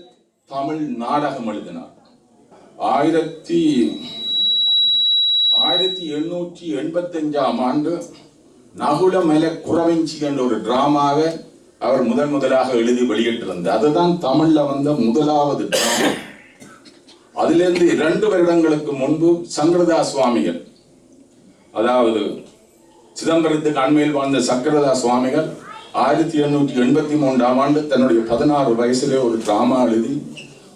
தமிழ் நாடகம் எழுதினார். 1885 ஆண்டு நகுலமலை குறவஞ்சி என்ற ஒரு டிராமாவை அவர் முதலாக எழுதி வெளியிட்டிருந்தார். அதுதான் தமிழ்ல வந்த முதலாவது டிராமா. அதிலிருந்து 2 வருடங்களுக்கு முன்பு சங்கரதாஸ் சுவாமிகள், அதாவது சிதம்பரத்துக்கு அண்மையில் வாழ்ந்த சங்கரதாஸ் சுவாமிகள் 1883 ஆண்டு தன்னுடைய 16 வயசுல ஒரு டிராமா எழுதி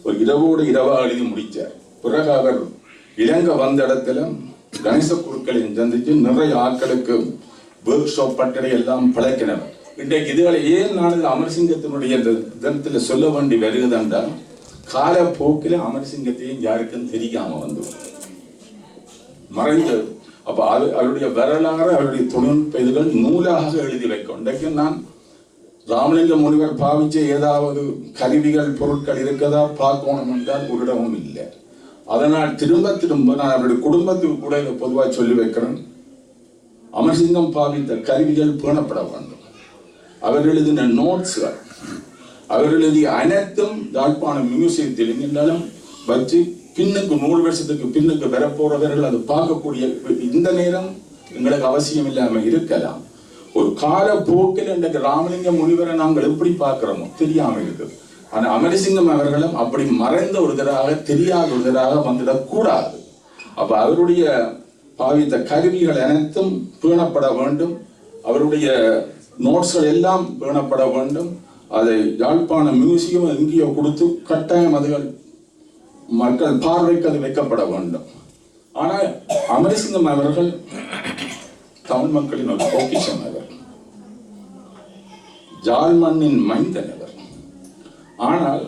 ஒரு இரவோடு இரவா எழுதி முடித்தார். பிறகு அவர் இலங்கை வந்த இடத்துல கணேச குருக்களின் சந்தித்து நிறைய ஆட்களுக்கு ஒர்க் ஷாப் பட்டறை எல்லாம் பழக்கினவர். இன்றைக்கு இதுகளை ஏன் நான் அமர்சிங்கத்தினுடைய தினத்தில் சொல்ல வேண்டி வருகிறதென்றால், காலப்போக்கில் அமர்சிங்கத்தையும் யாருக்கும் தெரியாம வந்து மறைந்தது. அப்ப அவருடைய வரலாறு, அவருடைய தொழில்நுட்ப இதுகள் நூலாக எழுதி வைக்கும். இன்றைக்கு நான் ராமலிங்க முனிவர் பாவிச்ச ஏதாவது கருவிகள் பொருட்கள் இருக்கதா பார்க்கணும் என்றால் ஒரு இடமும் இல்லை. அதனால் திரும்ப நான் அவருடைய குடும்பத்துக்கு கூட இதை பொதுவாக சொல்லி வைக்கிறேன். அமர்சிங்கம் பாவித்த கருவிகள் பேணப்பட வேண்டும். அவர் எழுதின நோட்ஸ்கள், அவர் எழுதிய அனைத்தும் யாழ்ப்பாணம் மியூசியத்தில் எங்கென்றாலும் வச்சு பின்னுக்கு 100 வருஷத்துக்கு பின்னுக்கு வரப்போறவர்கள் அது பார்க்கக்கூடிய இந்த நேரம் எங்களுக்கு அவசியம் இல்லாம இருக்கலாம். ஒரு காலப்போக்கில் இன்றைக்கு ராமலிங்க முனிவரை நாங்கள் எப்படி பார்க்கிறோமோ தெரியாம இருக்குது. ஆனா அமரசிங்கம் அவர்களும் அப்படி மறைந்த ஒருத்தராக, தெரியாத ஒருத்தராக வந்துடக்கூடாது. அப்ப அவருடைய பாவித்த கருவிகள் அனைத்தும் பேணப்பட வேண்டும். அவருடைய நோட்ஸ்கள் எல்லாம் பேணப்பட வேண்டும். அதை யாழ்ப்பாண மியூசியம் எங்கேயோ கொடுத்து கட்டாயம் அதுகள் மக்கள் பார்வைக்கு அது வைக்கப்பட வேண்டும். ஆனால் அமரசிங்கம் அவர்கள் தமிழ் மக்களின் ஒரு பொக்கிஷம். அவர் ஜாழ் மண்ணின் மைந்தன் அவர். ஆனால்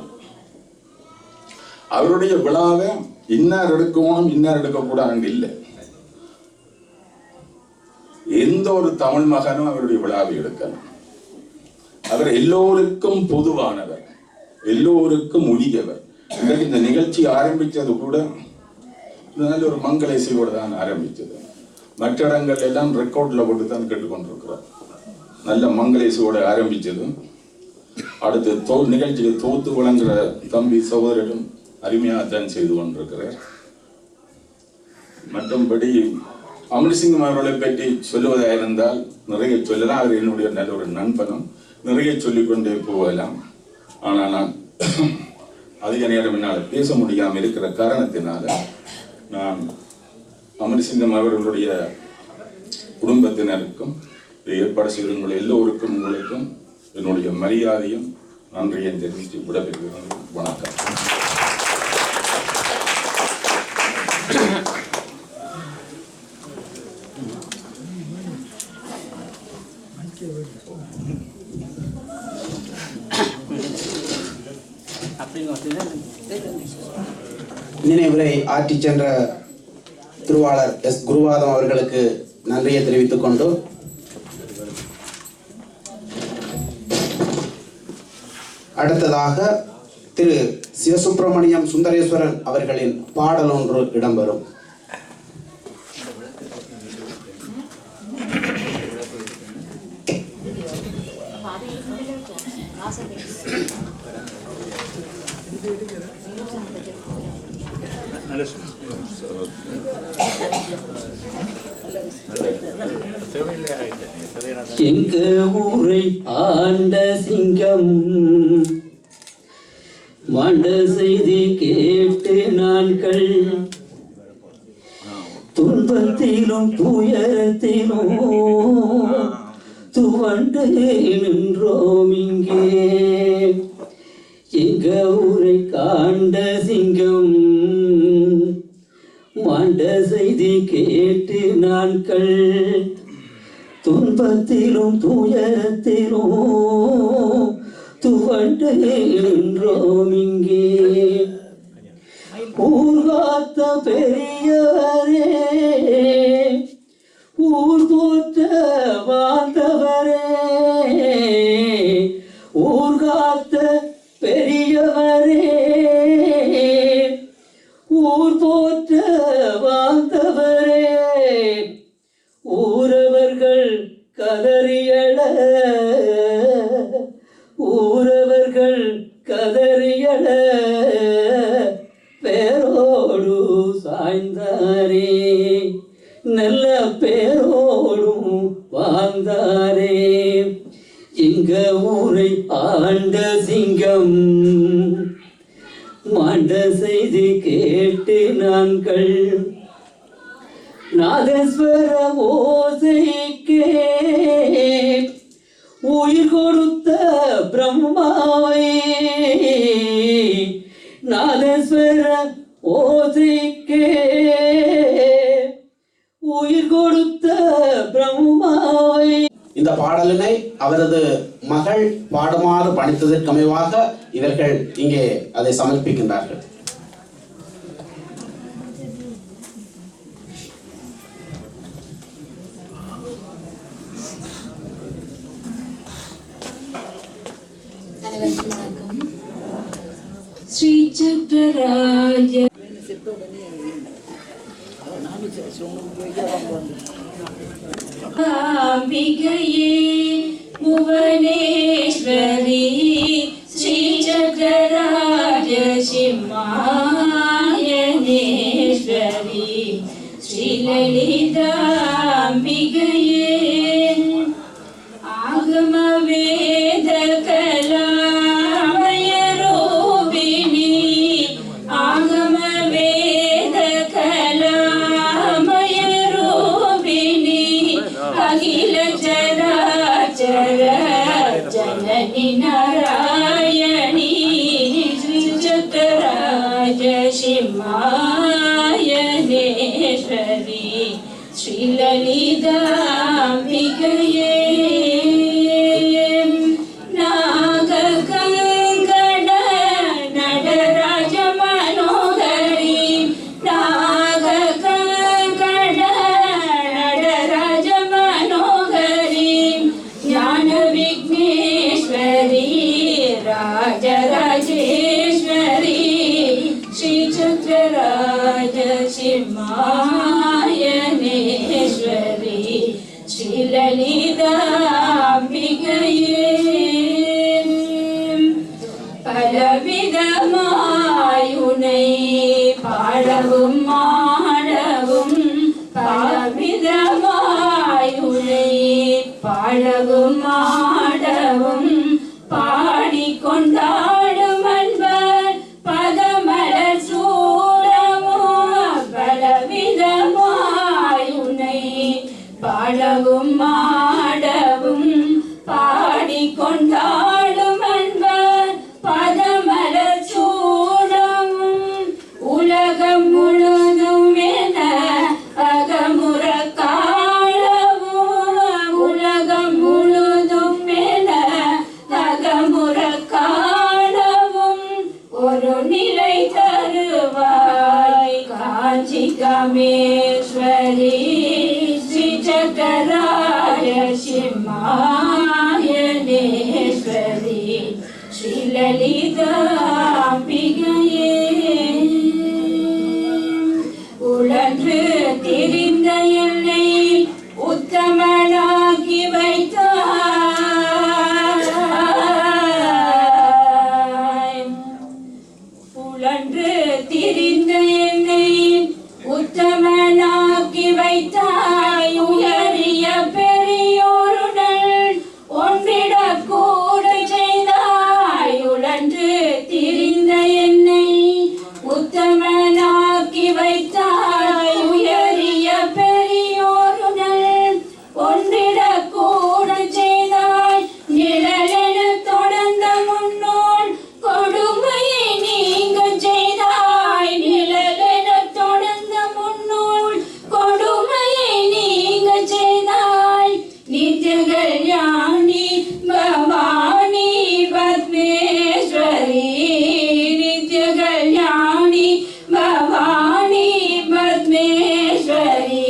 அவருடைய விழாவை இன்னார் எடுக்கணும் இன்னார் எடுக்கக்கூடாது இல்லை. எந்த ஒரு தமிழ் மகனும் அவருடைய விழாவை எடுக்கணும். அவர் எல்லோருக்கும் பொதுவானவர், எல்லோருக்கும் உரியவர். இன்றைக்கு இந்த நிகழ்ச்சி ஆரம்பித்தது கூட நல்ல ஒரு மங்கள இசையோடு தான் ஆரம்பித்தது. மற்ற இடங்கள் எல்லாம் ரெக்கார்டில் போட்டு தான் கேட்டுக்கொண்டிருக்கிறோம். நல்ல மங்கள இசையோடு ஆரம்பித்தது. அடுத்து நிகழ்ச்சியை தோத்து வழங்குகிற தம்பி சகோதரரும் அருமையாக தான் செய்து கொண்டிருக்கிறார். மற்றபடி அமரசிங்கம் அவர்களை பற்றி சொல்லுவதாக இருந்தால் நிறைய சொல்லலாம். அவர் என்னுடைய நல்ல ஒரு நண்பனும், நிறைய சொல்லிக்கொண்டே போகலாம். ஆனால் நான் அதிக நேரம் என்னால் பேச முடியாமல் இருக்கிற காரணத்தினால நான் அமரசிங்கம் அவர்களுடைய குடும்பத்தினருக்கும் ஏற்பாடு செய்த எல்லோருக்கும் உங்களுக்கும் என்னுடைய மரியாதையும் நன்றியை தெரிவித்து விடைபெறுகிறேன். வணக்கம். நினைவுரை ஆற்றி சென்ற திருவாளர் எஸ் குருவாதம் அவர்களுக்கு நன்றியை தெரிவித்துக் கொண்டு அடுத்ததாக திரு சிவசுப்பிரமணியம் சுந்தரேஸ்வரன் அவர்களின் பாடல் ஒன்று இடம்பெறும். எங்க ஊரை ஆண்ட சிங்கம் மாண்ட செய்தி கேட்டு நாட்கள் துன்பத்திலும் துயரத்திலும் துவண்டு நின்றோம் இங்கே. எங்க ஊரை காண்ட சிங்கம் மாண்ட செய்தி கேட்டு நாட்கள் துன்பத்திலும் துயரத்திலும் துவண்டு நின்றோம் இங்கே. ஊர்காத்த பெரியவரே, ஊர் போற்ற வாழ்ந்தவரே, ஊர்காத்த பெரியவரே, ஊர் போற்ற வாழ்ந்தவரே, ஊரவர்கள் கதறியட, ஊரவர்கள் கதறியட, பேரோடு சாய்ந்தாரே, நல்ல பேரோடும் வாழ்ந்தாரே. எங்க ஊரை ஆண்ட சிங்கம் மாண்ட செய்தி கேட்டு நான்கள் நாதஸ்வர ஓசைக்கே உயிர் கொடுத்த பிரம்மாவை, நாதஸ்வர ஓசைக்கே உயிர் கொடுத்த பிரம்மாவை. இந்த பாடலினை அவரது மகள் பாடுமாறு பணித்ததற்கு அமைவாக இவர்கள் இங்கே அதை சமர்ப்பிக்கின்றார்கள். ஸ்ரீ சக்கராய அம்பிகையே புவனேஸ்வரி ஸ்ரீ சக்கராய சிம்மாயனேஸ்வரி ஸ்ரீ லலிதா அம்பிகையே ஆகம வேத கலாமய ரூபிணி ஆகம வேத கலாமய ரூபிணி அகில ஜராச்சர ஜனனி நாராயணி அம்பிகையே நாககங்கட நடராஜ மனோகரி நாககங்கட நடராஜ மனோகரி ஞான விக்னேஸ்வரி ராஜராஜேஸ்வரி ஸ்ரீ சக்கரராஜ சிம்மாயனேஸ்வரி ஸ்ரீ லலிதாம்பிகையே பலவிதமாயுனை பாடவும் மாடவும் பலவிதமாயுனை பாடவும் மாடவும் பாடிக்கொண்டாடும் அன்பர் பதமலர் சூடவும் பலவிதமாயுனை பாடவும் மாடவும் பாடிக்கொண்டாடும் அன்பர் பதமலர் சூடவும் உலகம் முழுதும் என அகமுற காணவும் உலகம் முழுதும் என அகமுற காணவும் ஒரு நிலை தருவாய் காஞ்சி காமேஸ்வரி ஸ்ரீ சக்கராய சிம்மாயனேஸ்வரி ஸ்ரீ லலிதாம்பிகையே உழன்று திரிந்த என்னை உத்தமனாகி வைத்தாய் உழன்று திரிந்த என்னை உத்தமனாக்கி வைத்தாய் உயரிய பெரியோருடன் ஒன்றிடக் கூட செய்தாய் உழன்று திரிந்த என்னை உத்தமனாக்கி வைத்தாய் உயரிய பெரியோருடன் ஒன்றிடக் கூட செய்தாய் நிழலென தொடர்ந்த முன்னோள் கொடுமையை நீங்க செய்தாய் நிழலென தொடர்ந்த முன்னோள் கொடுமையை நீங்க செய்தாய் நித்ய கல்யாணி பவானி பத்மேஸ்வரி நித்ய கல்யாணி பவானி பத்மேஸ்வரி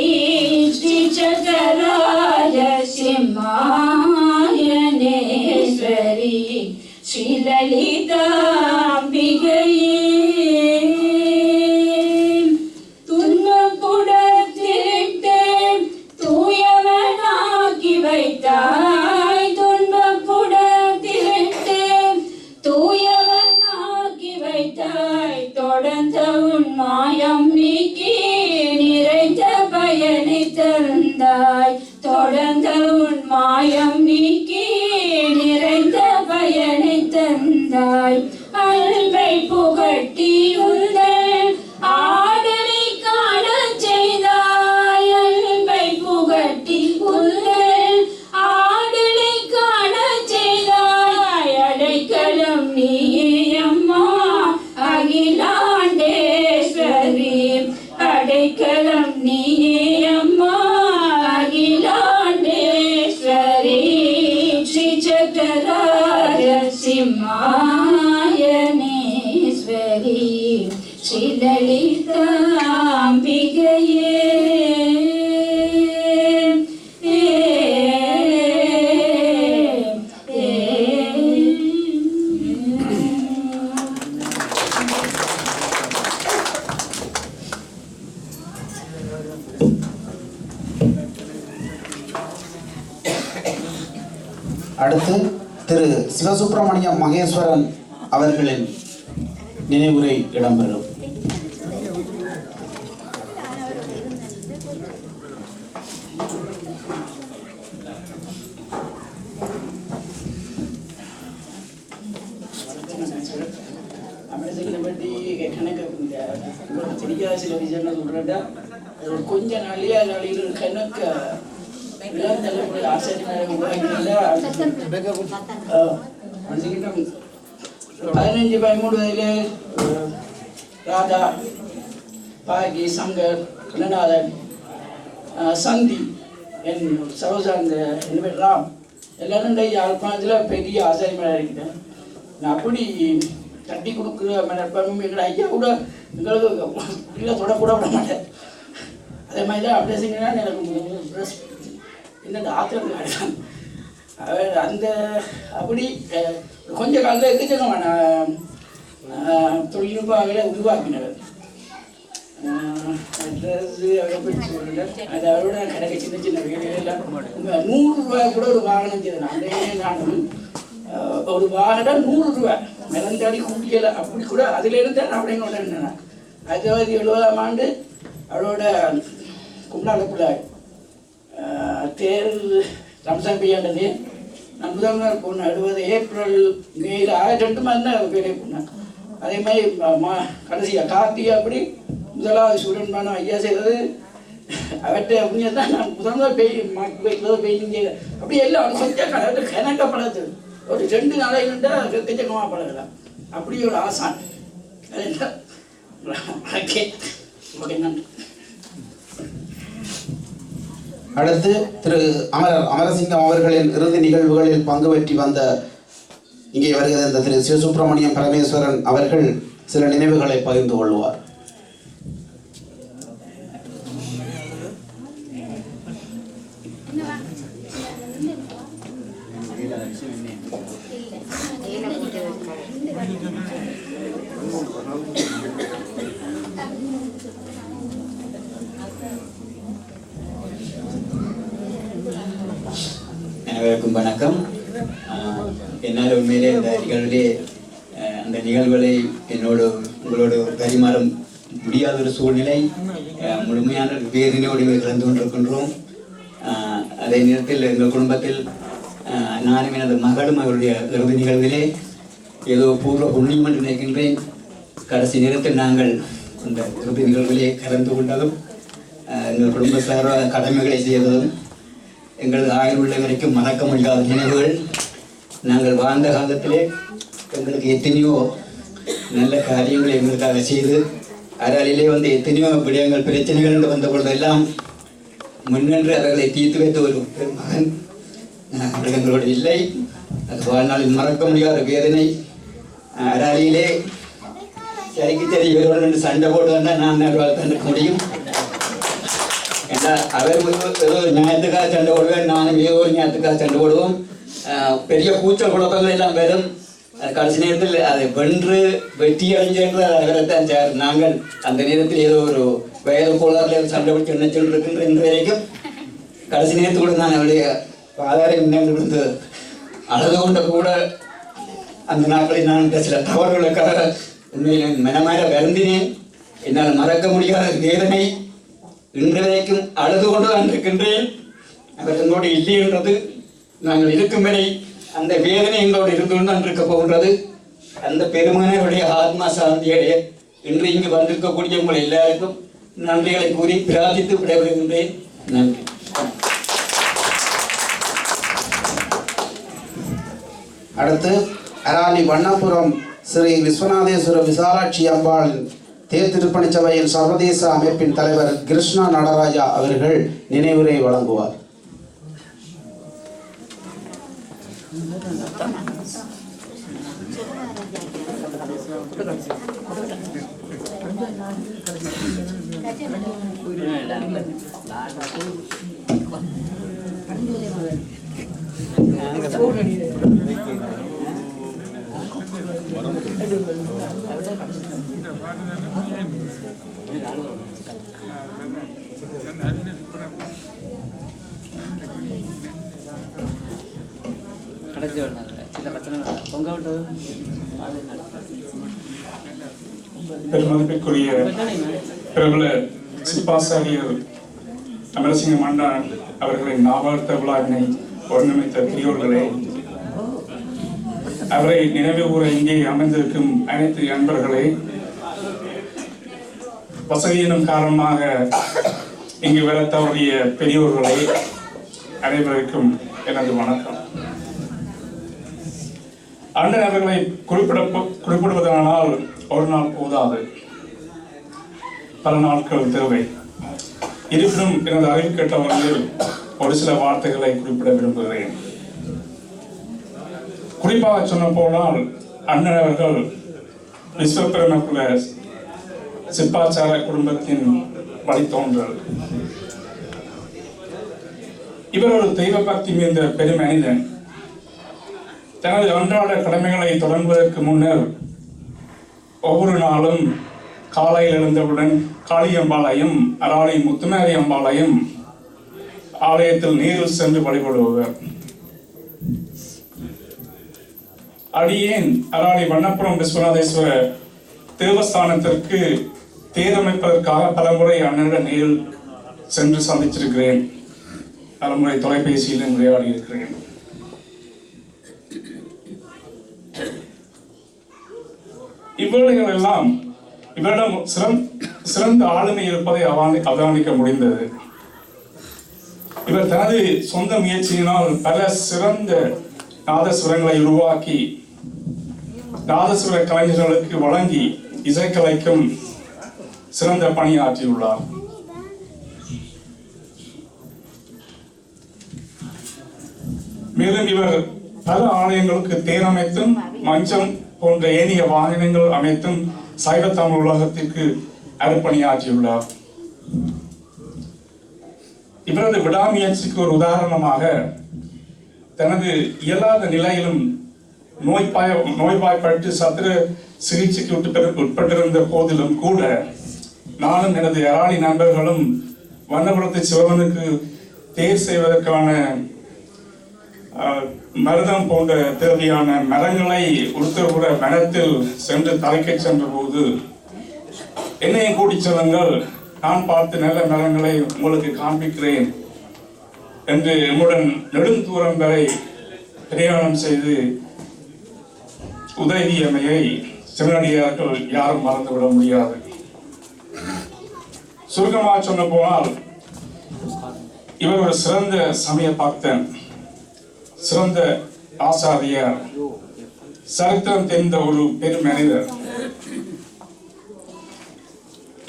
ஸ்ரீ சக்கராய சிம்மாயனேஸ்வரி ஸ்ரீ லலிதாம்பிகையே துன்பப்புடத்திலிட்டு தூயவனாக்கி வைத்தாய் துன்பப்புடத்திலிட்டு தூயவனாக்கி வைத்தாய் தொடர்ந்த உன் மாயம் நீக்கி நிறைந்த பயனை தந்தாய் தொடர்ந்த உன் மாயம் நீக்கி நிறைந்த பயனை தந்தாய் அன்பை புகட்டி உந்தன் ஆடலை காண செய்தாய் அன்பை புகட்டி உந்தன் ஆடலை காண செய்தாய் அடைக்கலம் நீயே அம்மா அகிலாண்டேஸ்வரி அடைக்கலம் நீயே அம்மா அகிலாண்டேஸ்வரி ஸ்ரீ சக்கராய சிம்மாயனேஸ்வரி ஸ்ரீ லலிதாம்பிகையே அடுத்து திரு சிவசுப்பிரமணியம் மகேஸ்வரன் அவர்களின் நினைவுரை இடம்பெறும். தெரியாத சில விஷயங்கள் சொல்றேன்டா கொஞ்ச நாளையே நாளையில் கணக்கு ஆச்சரியமாக 15-13 ராதா பாகி சங்கர் கணநாதன் சந்தி என் சகோதரன் என்ன பேர் ராம் எல்லாரும் யாழ்ப்பாணத்தில் பெரிய ஆசாரியமாக இருக்கிறேன். நான் அப்படி தட்டி கொடுக்குற மனப்பமும் எங்களை ஐயா கூட எங்களுக்கு இல்லை தொடக்கூட விட மாட்டேன். அதே மாதிரி தான் அப்படியே செஞ்சா எனக்கு என்னென்ன ஆத்திரம் கிடையாது. அந்த அப்படி கொஞ்ச காலத்தில் எக்கச்சக்கமான தொழில்நுட்பங்களை உருவாக்கினவர். அது அவரோட கிடைக்க சின்ன சின்ன வேலைகள் 100 ரூபாய் கூட ஒரு வாகனம் செய்தேன். நான் ஒரு வாகனம் 100 ரூபாய் மிளந்தாடி கூட்டியலை அப்படி கூட அதிலிருந்து அப்படின்னு கொண்டு இருந்தேன். 1970ஆம் ஆண்டு அவரோட கும்பலாளப்புல தேர் ரம்சான் பெய்யாண்டது. நான் முதல்வர் போனேன் 70 ஏப்ரல் மேல 2 மாதம் தான் வேலை போனேன். அதே மாதிரி கடைசியாக கார்த்திகை அப்படி முதலாவது ஸ்டூடெண்ட் பண்ண ஐயா செய்தது அவற்றை அப்படியே தான் நான் முதல்வர் பெயிண்டிங் செய்த அப்படி எல்லாம் கொஞ்சம் கணக்க பழகுது. ஒரு 2 நாளைக்கு கச்சக்கமாக பழகலாம். அப்படி ஒரு ஆசான். ஓகே ஓகே நன்றி. அடுத்து திரு அமரசிங்கம் அவர்களின் இறுதி நிகழ்வுகளில் பங்கு பெற்றி வந்த இங்கே வருகிற திரு சிவசுப்பிரமணியம் பரமேஸ்வரன் அவர்கள் சில நினைவுகளை பகிர்ந்து கொள்வார். அனைவருக்கும் வணக்கம். என்னால் உண்மையிலே இந்த நிகழ்விலே அந்த நிகழ்வுகளை உங்களோடு பரிமாற முடியாத ஒரு சூழ்நிலை, முழுமையான வேதனையோடு கலந்து கொண்டிருக்கின்றோம். அதே நேரத்தில் எங்கள் குடும்பத்தில் நானும் எனது மகளும் அவருடைய இறுதி நிகழ்விலே ஏதோ பூர்வ புண்ணியம் என்று நினைக்கின்றேன். கடைசி நேரத்தில் நாங்கள் அந்த இறுதி நிகழ்விலே கலந்து கொண்டதும் எங்கள் குடும்ப சார்பாக கடமைகளை செய்ததும் எங்களது ஆயுள் உள்ள வரைக்கும் மறக்க முடியாத நினைவுகள். நாங்கள் வாழ்ந்த காலத்திலே எங்களுக்கு எத்தனையோ நல்ல காரியங்களை எங்களுக்காக செய்து அராலிலே எத்தனையோ விடயங்கள் பிரச்சனைகள் வந்த பொழுதெல்லாம் முன்னின்று அவர்களை தீர்த்து வைத்த ஒரு பெருமகன் எங்களோடு இல்லை. அது வாழ்நாளில் மறக்க முடியாத வேதனை. அராலியிலே சரிக்கு சரி இவரோடு ரெண்டு சண்டை போட்டு வந்தால் நான் தந்துக்க முடியும். ஏன்னா அவர் ஏதோ நியாயத்துக்காக சண்டை போடுவேன், நானும் ஏதோ ஒரு நியாயத்துக்காக சண்டை போடுவோம். பெரிய கூச்சல் குழப்பங்கள் எல்லாம் வரும். கடைசி நேரத்தில் அதை வெற்றி அடைஞ்சது அவரைத்தான் சார். நாங்கள் அந்த நேரத்தில் ஏதோ ஒரு வயது கோளாறுல சண்டை பிடிச்சி நினைச்சுட்டு இருக்கின்ற இன்று வரைக்கும் கடைசி நேரத்துக்கூட நான் அவருடைய ஆதார இருந்து அழுது கொண்ட கூட அந்த நாட்களில் நான் சில தவறுகளுக்காக உண்மையில் மனமாற வருந்தினேன். என்னால் மறக்க முடியாத வேதனை இன்று வரைக்கும் அழுது கொண்டு தான் இருக்கின்றேன். அவர் எங்களோடு இல்லை என்றது நாங்கள் இருக்கும் வரை அந்த வேதனை எங்களோடு இருந்து கொண்டு தான் இருக்க போகின்றது. அந்த பெருமகனுடைய ஆத்மா சாந்தியடைய இன்று இங்கு வந்திருக்கக்கூடிய உங்கள் எல்லாருக்கும் நன்றிகளை கூறி பிரார்த்தித்து விடைபெறுகின்றேன். நன்றி. அடுத்து அராலி வண்ணபுரம் ஸ்ரீ விஸ்வநாதேஸ்வர விசாலாட்சி அம்பாள் தேர் திருப்பணி சபையின் சர்வதேச அமைப்பின் தலைவர் கிருஷ்ணா நடராஜா அவர்கள் நினைவுரை வழங்குவார். பெருமதிப்பிற்குரிய பிரபல சிப்பாசாரியர் அமரசிங்கம் அண்ணா அவர்களின் ஞாபகார்த்த விழாவினை ஒருங்கிணைத்த பெரியோர்களே, அவரை நினைவு கூற இங்கே அமர்ந்திருக்கும் அனைத்து அன்பர்களே, வசதியினும் காரணமாக இங்கு வர தவறிய பெரியோர்களே, அனைவருக்கும் எனது வணக்கம். அண்ணன் அவர்களை குறிப்பிடுவதனால் ஒரு நாள் போதாது, பல நாட்கள் தேவை. இருப்பினும் எனது அறிவு கேட்ட வகையில் ஒரு சில வார்த்தைகளை குறிப்பிட விரும்புகிறேன். குறிப்பாக சொன்ன போனால் அண்ணன் அவர்கள் விஸ்வபிரமகுல சிப்பாச்சார குடும்பத்தின் வழித்தோன்றல். இவர் ஒரு தெய்வ பக்தி மிகுந்த பெரும் மனிதன். தனது அன்றாட கடமைகளை தொடங்குவதற்கு முன்னர் ஒவ்வொரு நாளும் காலையில் எழுந்தவுடன் காளியம்பாளையம் அராளி முத்துமாரி அம்பாளையம் ஆலயத்தில் நேரில் சென்று வழிபடுபவர். அடியேன் அராளி வண்ணப்புரம் விஸ்வநாதேஸ்வர தேவஸ்தானத்திற்கு தேரமைப்பதற்காக பலமுறை அண்ணனிடம் நேரில் சென்று சந்திச்சிருக்கிறேன். பலமுறை தொலைபேசியில் உரையாடி இருக்கிறேன். இவ்வேளைகள் எல்லாம் இவரிடம் சிறந்த ஆளுமை இருப்பதை அவதானிக்க முடிந்தது. இவர் தனது சொந்த முயற்சியினால் பல சிறந்த நாதஸ்வரங்களை உருவாக்கி நாதஸ்வர கலைஞர்களுக்கு வழங்கி இசைக்கலைக்கும் சிறந்த பணியாற்றியுள்ளார். மேலும் இவர் பல ஆலயங்களுக்கு தேரமைத்தும் மஞ்சம் போன்ற ஏனைய வாகனங்கள் அமைத்தும் சைவ தமிழ் உலகத்திற்கு அர்ப்பணியாற்றியுள்ளார். இவரது விடாமுயற்சிக்கு ஒரு உதாரணமாக தனது இயலாத நிலையிலும் நோய்வாய்ப்பட்டு சத்திர சிகிச்சைக்கு உட்பட்டிருந்த போதிலும் கூட நானும் எனது அராளி நண்பர்களும் வண்ணபுரத்து சிவனுக்கு தேர் செய்வதற்கான மருதம் போன்ற தேவையான மரங்களை உடுத்தக்கூட மனத்தில் சென்று தலைக்க சென்ற போது என்னையும் கூடி செல்லுங்கள், நான் பார்த்து நல்ல மரங்களை உங்களுக்கு காண்பிக்கிறேன் என்று எம்முடன் நெடுந்தூரம் வரை பிரயாணம் செய்து உதவியமையை சிவனடியார்கள் யாரும் மறந்துவிட முடியாது. சுருக்கமாக சொன்ன போனால் இவர் ஒரு சிறந்த சமய பக்தன், சிறந்த ஆசாரியார், சரித்திரம் தெரிந்த ஒரு பெரும் மனிதர்.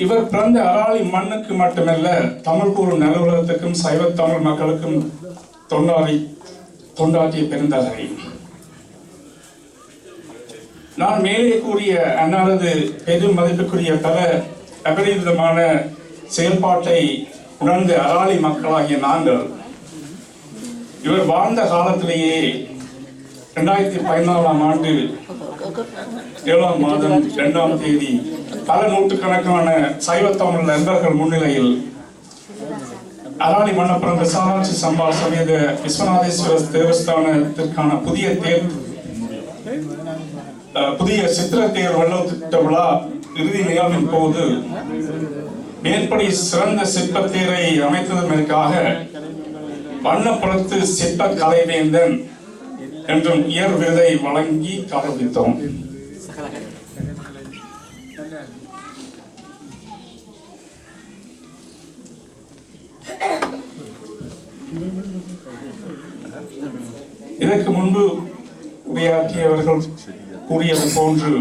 இவர் பிறந்த அராளி மண்ணுக்கு மட்டுமல்ல, தமிழ் கூறும் நலுவலகத்துக்கும் சைவ தமிழ் மக்களுக்கும் தொண்டாற்றிய பெருந்தகை. நான் மேலே கூறிய அன்னாரது பெரும் மதிப்புக்குரிய பல அபரிதமான செயல்பாட்டை உணர்ந்த அராளி மக்களாகிய நாங்கள் இவர் வாழ்ந்த காலத்திலேயே 2014ஆம் ஆண்டு 7ஆம் மாதம் 2ஆம் தேதி பல நூற்றுக்கணக்கான சைவ தமிழ் நண்பர்கள் முன்னிலையில் அராளி மண்ணப்புறம் விசாலாட்சி சம்பாள் சமேத விஸ்வநாதேஸ்வர தேவஸ்தானத்திற்கான புதிய சித்திர தேர் வள்ளத்திட்ட விழா இறுதி நிகழ்வின் போது மேற்படி சிறந்த சிற்பத்தேரை அமைத்ததற்காக வண்ணப்புறத்து சிற்ப கலைவேந்தன் என்றும் உயர் விருதை வழங்கி கௌரவித்தோம். இதற்கு முன்பு உரையாற்றியவர்கள் கூறியது போன்று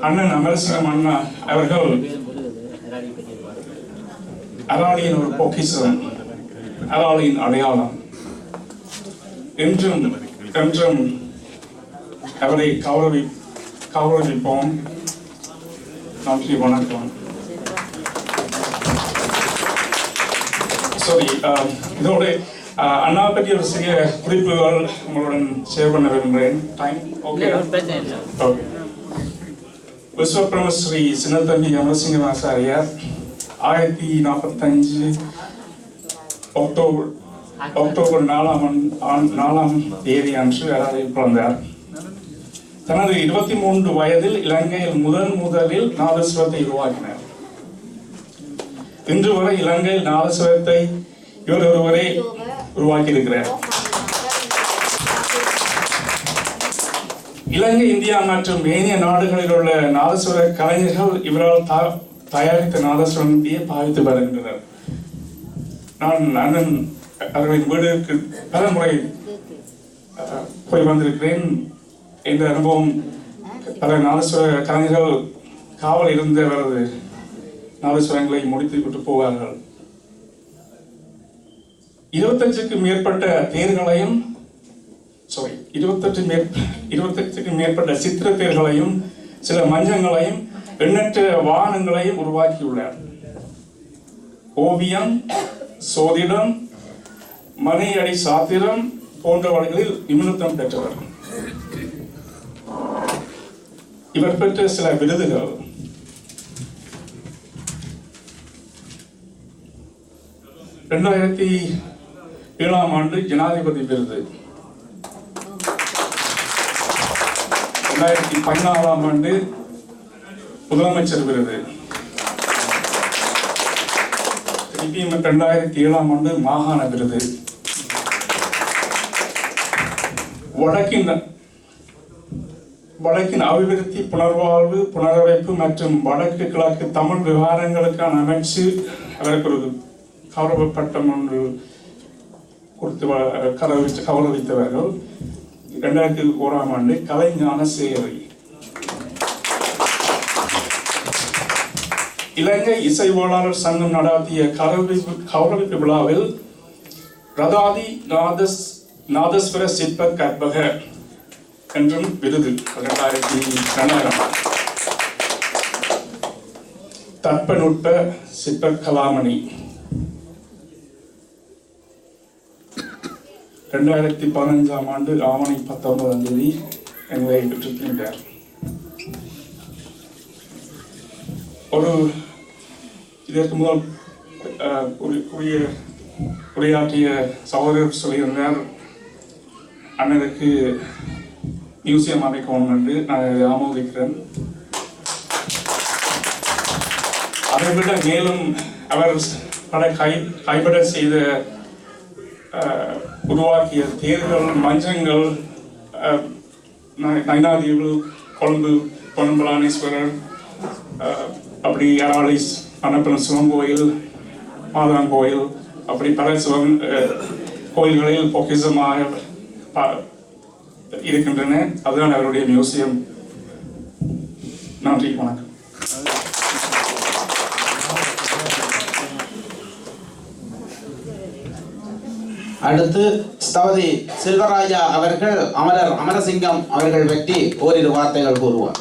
அண்ணன் அமரசிங்கம் அண்ணா அவர்கள் அராளியின் ஒரு பொக்கிஷம், அராளியின் அடையாளம். என்றும் என்றும் அவரை கௌரவிப்போம். நன்றி, வணக்கம். இதோட அண்ணா பற்றி ஒரு சிறிய குறிப்புகள் உங்களுடன் ஷேர் பண்ண விரும்புகிறேன். Time okay? Okay. Vishwabrahma Shri Chinnathambi Amarasingam Asariyar 1045 October 4ஆம் தேதி அன்று அராளியில் பிறந்தார். தனது 23 வயதில் இலங்கையில் முதலில் நாதஸ்வரத்தை உருவாக்கினார். இன்று வரை இலங்கையில் நாதஸ்வரத்தை இவர் ஒருவரே உருவாக்கி இருக்கிறார். இலங்கை, இந்தியா மற்றும் ஏனைய நாடுகளில் உள்ள நாதஸ்வர கலைஞர்கள் இவரால் தயாரித்த நாதஸ்வரத்தையே பாவித்து வருகின்றனர். நான் அண்ணன் அவர்களின் வீடுக்கு பல முறை போய் வந்திருக்கிறேன். இந்த அனுபவம் பல நாதஸ்வர கலைஞர்கள் காவல் இருந்தவரது நாதஸ்வரங்களை முடித்து விட்டு போவார்கள். 25க்கும் மேற்பட்ட தேர்களையும் 28க்கும் மேற்பட்ட சித்திர தேர்களையும் சில மஞ்சங்களையும் எண்ணற்ற வாகனங்களையும் உருவாக்கியுள்ளார். ஓவியம், சோதிடம், மனையடி சாத்திரம் போன்றவர்களில் நிபுணத்துவம் பெற்றவர். இவர் பெற்ற சில விருதுகள்: 2007ஆம் ஆண்டு ஜனாதிபதி விருது, 2014ஆம் ஆண்டு முதலமைச்சர் விருது, 2007ஆம் ஆண்டு மாகாண விருது, வடக்கின் அபிவிருத்தி, புனர்வாழ்வு, புனரமைப்பு மற்றும் வடக்கு கிழக்கு தமிழ் விவகாரங்களுக்கான அமைச்சு அவருக்கு ஒரு கௌரவ பட்டம் ஒன்று கொடுத்து கௌரவித்தவர்கள். 2001ஆம் ஆண்டு கலைஞான சேவை. இலங்கை இசைவாளர் சங்கம் நடத்திய கௌரவிப்பு விழாவில் ரதாதி நாதஸ்வர சிற்ப கற்பக என்றும் விருது 2002. தட்பநுட்ப சிற்ப கலாமணி 2015ஆம் ஆண்டு ஆவணி 19ஆம் தேதி எங்களை பெற்றிருக்கின்றார். இதற்கு முதல் உரையாற்றிய சகோதரர் சொல்லியிருந்தார், அண்ணனுக்கு மியூசியம் அமைக்கணும் என்று நான் ஆமோதிக்கிறேன். அதைவிட மேலும் அவர் கைப்பட செய்த உருவாக்கிய தேர்கள், மஞ்சங்கள், நைனாதீவு, கொழும்பு பொன்பலானேஸ்வரர், அப்படி யாராலிஸ் அன்னப்பன் சிவன் கோயில், மாதாங்கோயில், அப்படி பல சிவன் கோயில்களில் பொக்கிஷமாக இருக்கின்றன. அதுதான் அவருடைய மியூசியம். நன்றி, வணக்கம். அடுத்து ஸ்தபதி செல்வராஜா அவர்கள் அமரர் அமரசிங்கம் அவர்கள் பற்றி ஓரிரு வார்த்தைகள் கூறுவார்.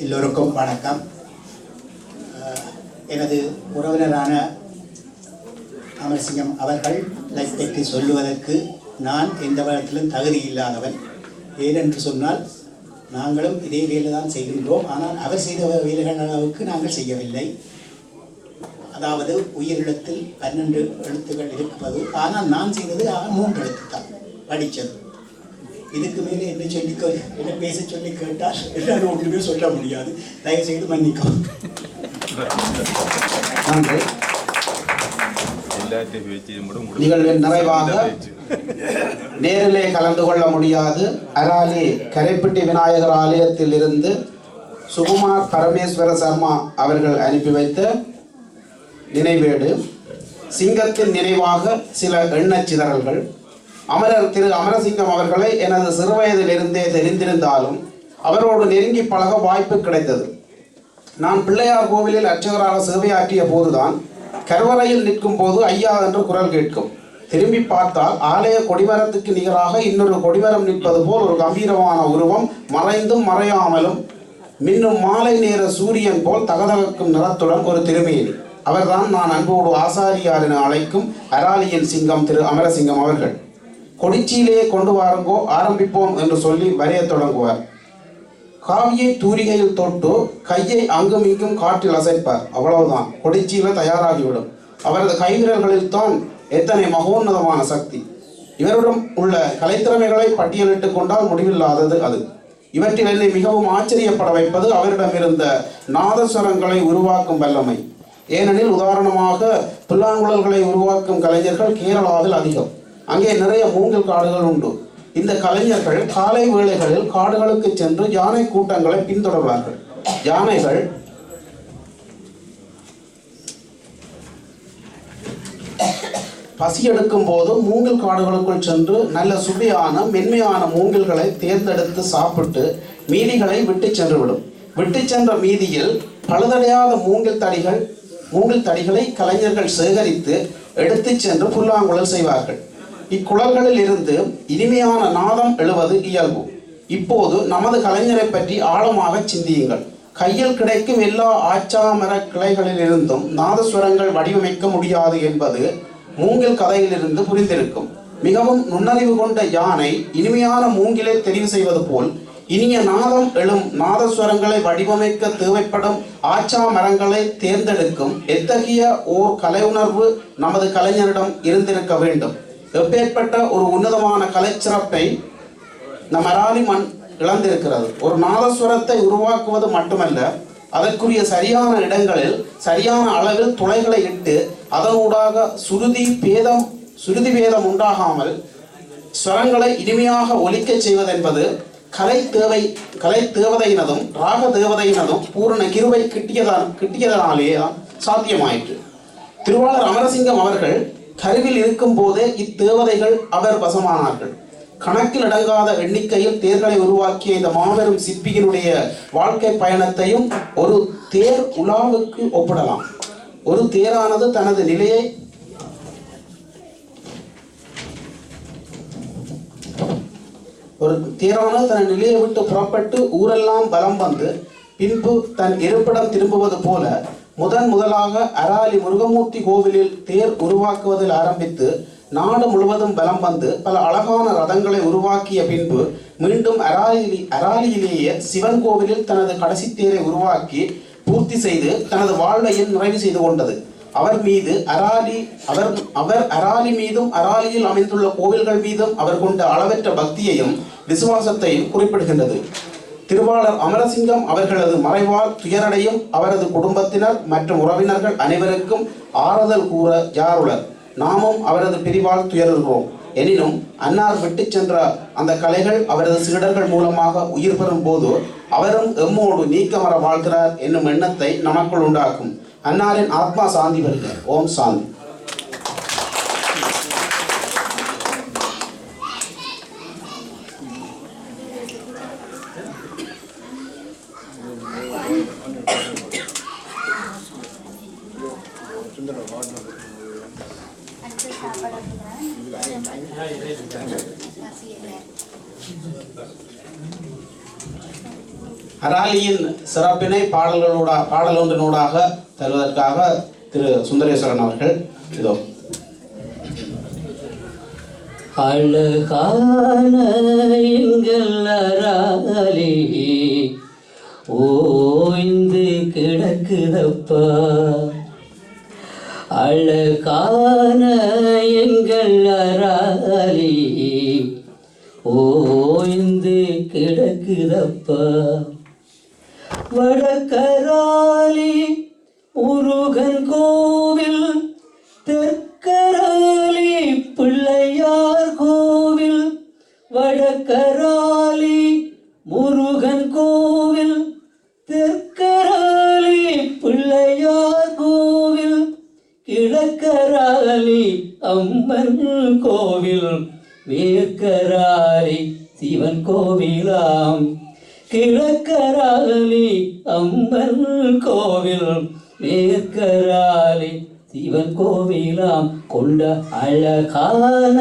எல்லோருக்கும் வணக்கம். எனது உறவினரான அமரசிங்கம் அவர்கள் பற்றி சொல்லுவதற்கு நான் எந்த விதத்திலும் தகுதி இல்லாதவன். ஏனென்று சொன்னால் நாங்களும் இதே வேலை தான் செய்கின்றோம். ஆனால் அவர் செய்த வேலைகள் அளவுக்கு நாங்கள் செய்யவில்லை. அதாவது உயிரிழத்தில் 12 எழுத்துக்கள் இருப்பது, ஆனால் நான் செய்தது 3 எழுத்து தான் படித்தது. இதுக்கு மேலே என்ன பேச சொல்லி கேட்டால் என்னால் ஒன்றுமே சொல்ல முடியாது. தயவு செய்து மன்னிக்கவும். நிகழ்வின் நிறைவாக நேரிலே கலந்து கொள்ள முடியாது அராலி கரைப்பட்டி விநாயகர் ஆலயத்தில் இருந்து சுகுமார் பரமேஸ்வர சர்மா அவர்கள் அனுப்பி வைத்த நினைவேடு, சிங்கத்தின் நினைவாக சில எண்ணச் சிதறல்கள். அமரர் திரு அமரசிங்கம் அவர்களை எனது சிறுவயதிலிருந்தே தெரிந்திருந்தாலும் அவரோடு நெருங்கி பழக வாய்ப்பு கிடைத்தது. நான் பிள்ளையார் கோவிலில் அர்ச்சகராக சேவையாற்றிய போதுதான் கருவறையில் நிற்கும் போது ஐயா என்று குரல் கேட்கும். திரும்பி பார்த்தால் ஆலய கொடிமரத்துக்கு நிகராக இன்னொரு கொடிமரம் நிற்பது போல் ஒரு கம்பீரமான உருவம், மறைந்தும் மறையாமலும் மின்னும் மாலை நேர சூரியன் போல் தகதகக்கும் நிறத்துடன் ஒரு திருமேனி. அவர்தான் நான் அன்போடு ஆசாரியார் என அழைக்கும் அராலியின் சிங்கம் திரு அமரசிங்கம் அவர்கள். கொடிச்சியிலேயே கொண்டு வாருங்கோ, ஆரம்பிப்போம் என்று சொல்லி வரைய தொடங்குவார். காவியை தூரிகையில் தொட்டு கையை அங்கும் இங்கும் காற்றில் அசைப்பார். அவ்வளவுதான், கொடிச்சீல தயாராகிவிடும். அவரது கைவிரல்களில் தான் எத்தனை மகோன்னதமான சக்தி! இவரிடம் உள்ள கலைத்திறமைகளை பட்டியலிட்டு கொண்டால் முடிவில்லாதது அது. இவற்றில் என்னை மிகவும் ஆச்சரியப்பட வைப்பது அவரிடம் இருந்த நாதஸ்வரங்களை உருவாக்கும் வல்லமை. ஏனெனில் உதாரணமாக புல்லாங்குழல்களை உருவாக்கும் கலைஞர்கள் கேரளாவில் அதிகம். அங்கே நிறைய மூங்கில் காடுகள் உண்டு. இந்த கலைஞர்கள் காலை வேளைகளில் காடுகளுக்கு சென்று யானை கூட்டங்களை பின்தொடர்வார்கள். யானைகள் பசி எடுக்கும் போது மூங்கில் காடுகளுக்குள் சென்று நல்ல சுவையான மென்மையான மூங்கில்களை தேர்ந்தெடுத்து சாப்பிட்டு மீதிகளை விட்டு சென்றுவிடும். விட்டு சென்ற மீதியில் பழுதடையாத மூங்கில் தடிகளை கலைஞர்கள் சேகரித்து எடுத்துச் சென்று புல்லாங்குழல் செய்வார்கள். இக்குழல்களில் இருந்து இனிமையான நாதம் எழுவது இயல்பு. இப்போது நமது கலைஞரை பற்றி ஆழமாக சிந்தியுங்கள். கையில் கிடைக்கும் எல்லா ஆச்சாமர கிளைகளிலிருந்தும் நாதஸ்வரங்கள் வடிவமைக்க முடியாது என்பது மூங்கில் கதையிலிருந்து புரிந்திருக்கும். மிகவும் நுண்ணறிவு கொண்ட யானை இனிமையான மூங்கிலை தெரிவு செய்வது போல் இனிய நாதம் எழும் நாதஸ்வரங்களை வடிவமைக்க தேவைப்படும் ஆச்சா மரங்களை தேர்ந்தெடுக்கும் எத்தகைய ஓர் கலை உணர்வு நமது கலைஞரிடம் இருந்திருக்க வேண்டும். எப்பேற்பட்ட ஒரு உன்னதமான கலைச்சிறப்பை நம் அராலி மண் இழந்திருக்கிறது. ஒரு நாதஸ்வரத்தை உருவாக்குவது மட்டுமல்ல, அதற்குரிய சரியான இடங்களில் சரியான அளவில் துளைகளை இட்டு அதனூடாக சுருதி பேதம் உண்டாகாமல் ஸ்வரங்களை இனிமையாக ஒலிக்கச் செய்வதென்பது கலை தேவதையினதும் ராக தேவதையினதும் பூரண கிருபை கிட்டியதனாலேயே தான் சாத்தியமாயிற்று. திருவாளர் அமரசிங்கம் அவர்கள் கருவில் இருக்கும் போதே இத்தேவதைகள் அவர் வசமானார்கள். கணக்கில் அடங்காத எண்ணிக்கையில் தேர்களை உருவாக்கிய இந்த மாபெரும் சிற்பியினுடைய வாழ்க்கை பயணத்தையும் ஒரு தேர் உலாவுக்கு ஒப்பிடலாம். ஒரு தேரானது தனது நிலையை விட்டு புறப்பட்டு ஊரெல்லாம் பலம் வந்து பின்பு தன் இருப்பிடம் திரும்புவது போல முதலாக அராலி முருகமூர்த்தி கோவிலில் தேர் உருவாக்குவதில் ஆரம்பித்து நாடு முழுவதும் பலம் வந்து பல அழகான ரதங்களை உருவாக்கிய பின்பு மீண்டும் அராலியிலேயே சிவன் கோவிலில் தனது கடைசி தேரை உருவாக்கி பூர்த்தி செய்து தனது வாழ்வையும் நிறைவு செய்து கொண்டது. அவர் அராலி மீதும் அராலியில் அமைந்துள்ள கோவில்கள் மீதும் அவர் கொண்ட அளவற்ற பக்தியையும் விசுவாசத்தையும் குறிப்பிடுகின்றது. திருவாளர் அமரசிங்கம் அவர்களது மறைவால் துயரடையும் அவரது குடும்பத்தினர் மற்றும் உறவினர்கள் அனைவருக்கும் ஆறுதல் கூற யாருளர். நாமும் அவரது பிரிவால் துயருகிறோம். எனினும் அன்னார் விட்டு சென்ற அந்த கலைகள் அவரது சீடர்கள் மூலமாக உயிர் பெறும் போது அவரும் எம்மோடு நீக்கமர வாழ்கிறார் என்னும் எண்ணத்தை நமக்குள் உண்டாக்கும். அன்னாரின் ஆத்மா சாந்தி வருக. ஓம் சாந்தி. அராலியின் சிறப்பினை பாடலொன்றினூடாக தருவதற்காக திரு சுந்தரேஸ்வரன் அவர்கள் இதோ. அழகான எங்கள் அராலி ஓய்ந்து கிடக்குதப்பா, அழகான எங்கள் அராலி ஓய்ந்து கிடக்குதப்பா, வடக்கராலி முருகன் கோவில், தெற்கராலி பிள்ளையார் கோவில், வடக்கராலி முருகன் கோவில், தெற்கராலி பிள்ளையார் கோவில், கிழக்கராலி அம்மன் கோவில், மேற்கராலி சிவன் கோவிலாம், கிழக்கராலி அம்மன் கோவில், மேற்கராலி சிவன் கோவிலாம் கொண்ட அழகான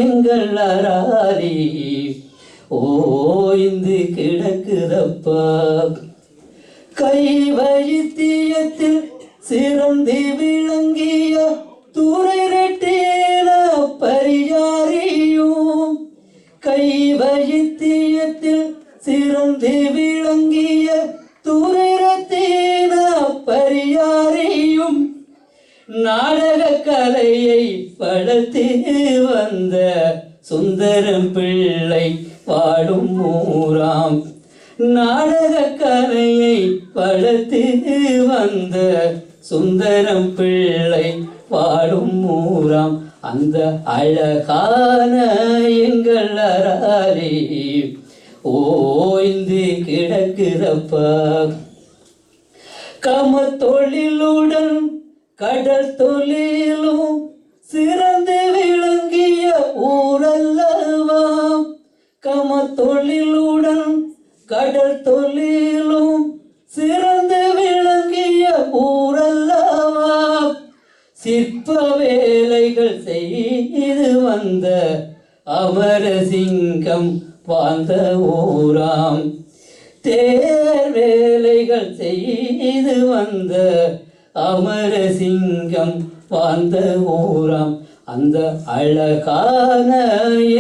எங்கள் அராலி ஓய்ந்து கிடக்குதப்பா, கை வைத்தியத்தில் சிறந்து விளங்கிய துறை ரெட்டேல பரியாரியும், கை வைத்தியத்தில் சிறந்து விளங்கிய துறை ரத்தேன பரியாரியும், நாடக கலையை வளர்த்து வந்த சுந்தரம் பிள்ளை பாடும் ஊராம், நாடக கலையை வளர்த்து வந்த சுந்தரம் பிள்ளை பாடும் ஊராம், அந்த அழகான எங்கள் அராலி ஓய்ந்து கிடக்குதப்பா, கம தொழிலுடன் கடல் தொழிலும் சிறந்து விளங்கிய ஊரல்லவாம், கம தொழிலுடன் கடல் தொழிலும் சிறந்து விளங்கிய சிற்ப வேலைகள் செய்து வந்த அமரசிங்கம் வாழ்ந்த ஊராம். தேர் வேலைகள் செய்து வந்த அமரசிங்கம் வாழ்ந்த ஊராம். அந்த அழகான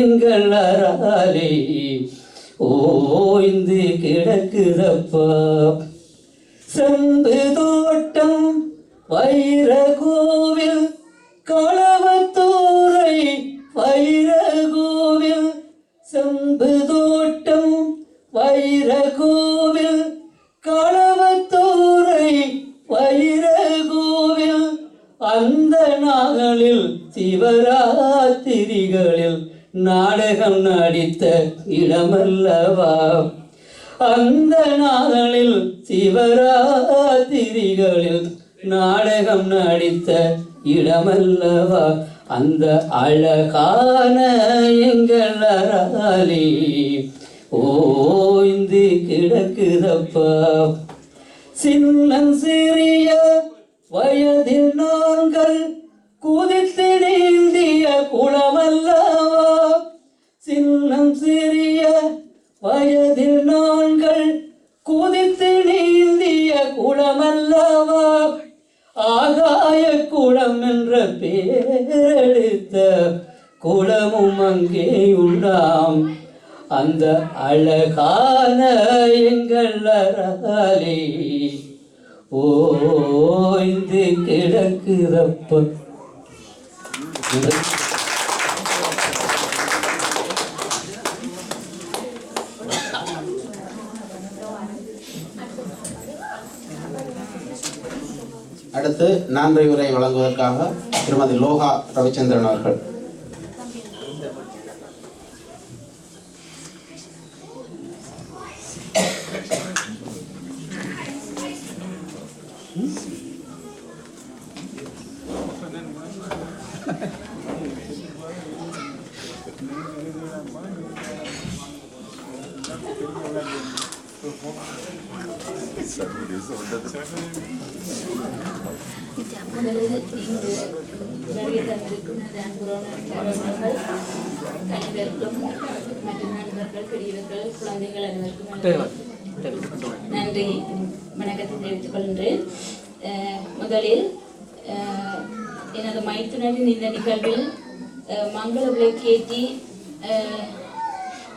எங்கள் அறாலே ஓய்ந்து கிடக்குதப்பா. செம்பு தோட்டம் வைரகோவில் களவத்தூரை வைரகோவில். செம்பு தோட்டம் வைரகோவில் களவத்தூரை வைரகோவில். அந்த நாளில் சிவராத்திரிகளில் நாடகம் நடித்த இடமல்லவா. அந்த நாளில் சிவராத்திரிகளில் நாடகம் நடித்த இடமல்லவா. அந்த அழகான எங்கள் அறாலே ஓய்ந்து கிடக்குதப்பா. சின்னஞ்சிறிய வயதில் நாங்கள் குதித்து நீந்திய குளமல்லவா. சின்னஞ்சிறிய வயதில் நாங்கள் குதித்து நீந்திய குளமல்லவா. ஆகாய குளம் என்ற பேரெடுத்த குளமும் அங்கே உண்டாம். அந்த அழகான எங்கள் அறாலே ஓய்ந்து கிடக்குதப்ப. அடுத்து நன்றி உரை வழங்குவதற்காக திருமதி லோகா ரவிச்சந்திரன் அவர்கள். முதலில் இங்கு வருகை தந்திருக்கும் அனைவருக்கும் மற்றும் நண்பர்கள், பெரியவர்கள், குழந்தைகள் அனைவருக்கும் நன்றி வணக்கத்தை தெரிவித்துக் கொள்கின்றேன். முதலில் எனது மைத்துனரின் இந்த நிகழ்வில் மங்கள விளக்கேற்றி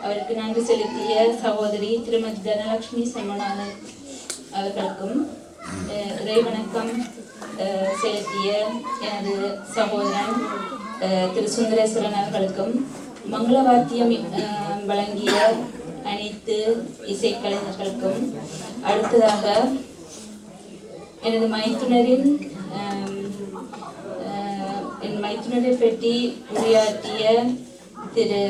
அவருக்கு நன்றி செலுத்திய சகோதரி திருமதி தனலட்சுமி செம்மனாளர் அவர்களுக்கும், இறைவணக்கம் செலுத்திய எனது சகோதரன் திரு சுந்தரேஸ்வரன் அவர்களுக்கும், மங்களவாத்தியம் வழங்கிய அனைத்து இசைக்கலைஞர்களுக்கும், அடுத்ததாக எனது மைத்துனரின் என் மைத்துனரை பற்றி உரையாற்றிய திரு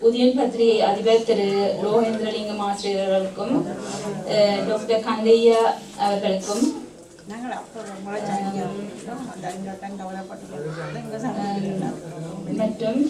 உதயன் பத்திரிகை அதிபர் திரு லோகேந்திரலிங்கம் ஆசிரியர் அவர்களுக்கும், டாக்டர் கந்தையா அவர்களுக்கும், மற்றும்